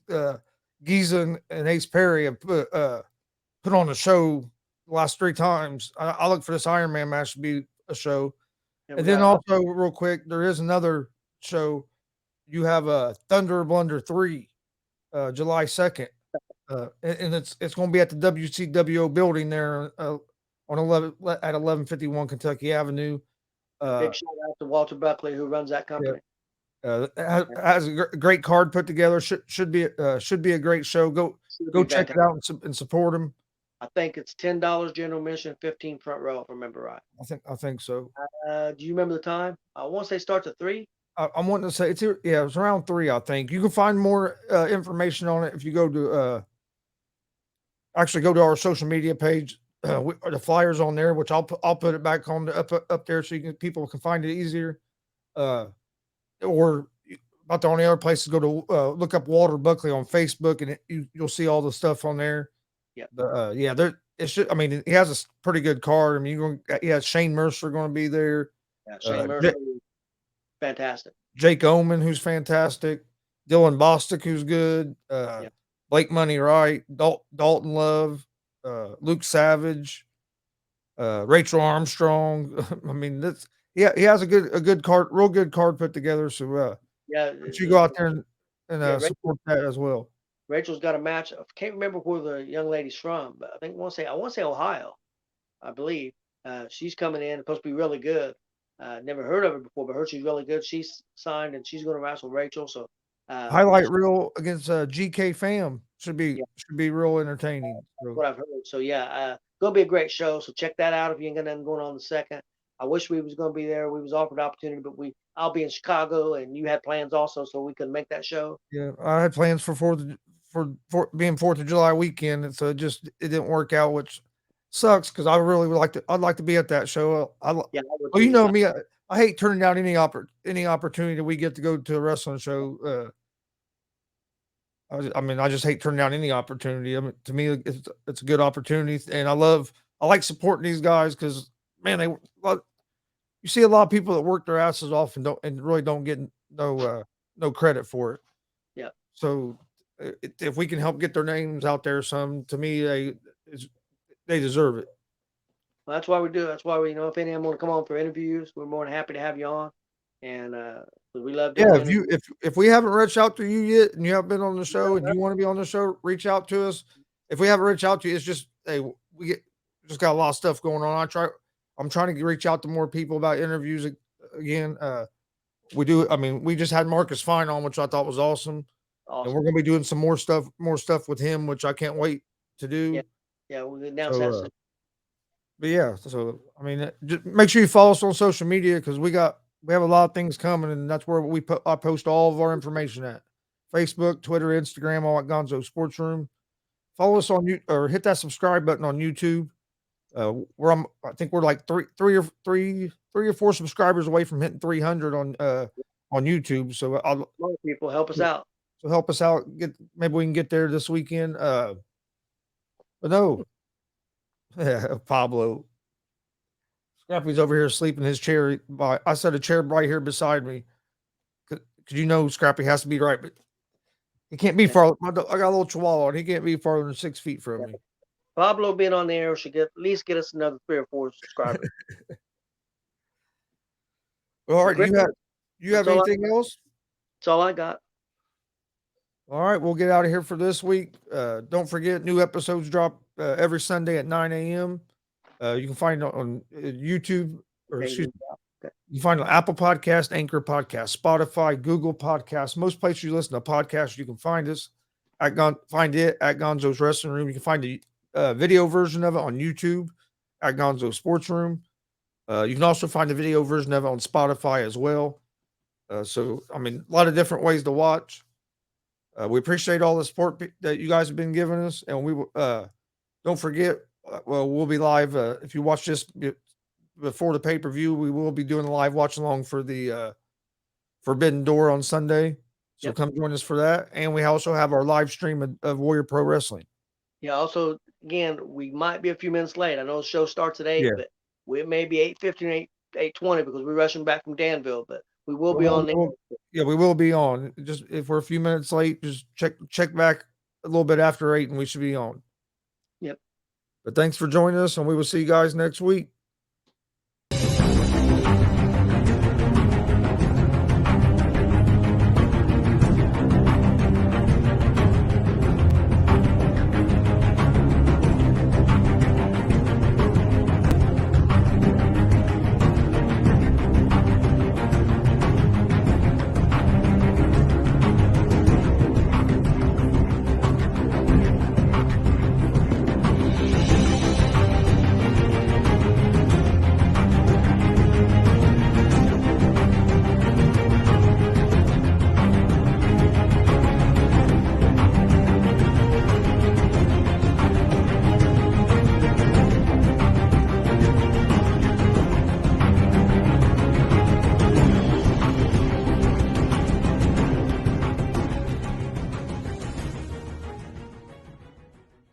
Giza and Ace Perry have put on a show the last 3 times. I look for this Iron Man match to be a show. And And we then got also, real quick, there is another show. You have a Thunder Blunder 3, July 2nd. And it's going to be at the WCWO building there on 1151 Kentucky Avenue. big shout out to Walter Buckley who runs that Yeah, company. has a great card put together. Should be a great show. Should Go be check it fantastic. out and support him. I think it's $10 general admission, 15 front row, if I remember right. I think so. Do you remember the time? I want to say starts at 3. I'm wanting to say it's around 3. I think you can find more information on it if you go to actually go to our social media page. The flyers on there, which I'll put it back on up there so people can find it easier. Uh, or about the only other place to go to look up Walter Buckley on Facebook, and you'll see all the stuff on there. Yeah. Yeah, there it should. I mean, he has a pretty good card. I mean, he has Shane Mercer going to be there. Yeah. Shane Ja Mercer, fantastic. Jake Oman, who's fantastic. Dylan Bostic, who's good. Yeah. Blake Money Wright, Dalton Love, Luke Savage, Rachel Armstrong. I mean, that's yeah, he has a good card, real good card put together. So Yeah. but you go out there and Yeah. support that as well. Rachel's got a match. I can't remember where the young lady's from, but I want to say Ohio, I believe. She's coming in, supposed to be really good. Never heard of her before, but heard she's really good. She's signed and she's going to wrestle Rachel. So, Highlight reel against GK Fam yeah, should be real entertaining. that's So what I've heard. So yeah, gonna be a great show. So check that out if you ain't got nothing going on the second. I wish we was gonna be there. We was offered the opportunity, but I'll be in Chicago, and you had plans also, so we couldn't make that show. yeah, I had plans for for being 4th of July weekend, and so it didn't work out, which sucks because I really would like to. I'd like to be at that show. Yeah, I would Well, you too. know me, I hate turning down any opportunity that we get to go to a wrestling show. I mean, I just hate turning down any opportunity. I mean, to me, it's a good opportunity, and I like supporting these guys because man, you see a lot of people that work their asses off and really don't get no credit for it. Yeah, So if we can help get their names out there, some to me they deserve it. well, that's why we do. That's why if any of them want to come on for interviews, we're more than happy to have you on, and 'cause we love doing Yeah, the interviews. if we haven't reached out to you yet and you haven't been on the show and you want to be on the show, reach out to us. If we haven't reached out to you, it's just hey, just got a lot of stuff going on. I'm trying to reach out to more people about interviews again. We do. I mean, we just had Marcus Fine on, which I thought was awesome, and we're Awesome. gonna be doing some more stuff with him, which I can't wait to Yeah, do. yeah, we announced So, that soon. but yeah, so I mean, just make sure you follow us on social media because we have a lot of things coming, and that's where I post all of our information at Facebook, Twitter, Instagram, all at Gonzo Sports Room. Follow us on you or hit that subscribe button on YouTube. I think we're like three or four subscribers away from hitting 300 on YouTube. So More people help us out. so help us out. Maybe we can get there this weekend. But no, Pablo Scrappy's over here sleeping in his chair. I set a chair right here beside me. Cause you know Scrappy has to be right, but he can't be Yeah, far. I got a little chihuahua, and he can't be farther than 6 feet from yeah. me. Pablo being on the air should at least get us another 3 or 4 subscribers. All Well, right, great. you That's have all. anything else? That's all I got. All right, we'll get out of here for this week. Don't forget, new episodes drop every Sunday at 9 a.m. You can find it on YouTube, or Okay, excuse then, me, okay. you can find it on Apple Podcast, Anchor Podcast, Spotify, Google Podcasts, most places you listen to podcasts. You can find us find it at Gonzo's Wrestling Room. You can find the video version of it on YouTube at Gonzo's Sports Room. You can also find the video version of it on Spotify as well. So, I mean, a lot of different ways to watch. We appreciate all the support that you guys have been giving us, and we will. Don't forget, well, we'll be live. If you watch this before the pay per view, we will be doing a live watch along for the Forbidden Door on Sunday. So Yep. come join us for that. And we also have our live stream of Warrior Pro Wrestling. Yeah. Also, again, we might be a few minutes late. I know the show starts at 8, Yeah. but it may be 8:15, 8:20 because we're rushing back from Danville. But we will be on. Yeah, we will be on. Just if we're a few minutes late, just check back a little bit after 8, and we should be on. Yep. But thanks for joining us, and we will see you guys next week.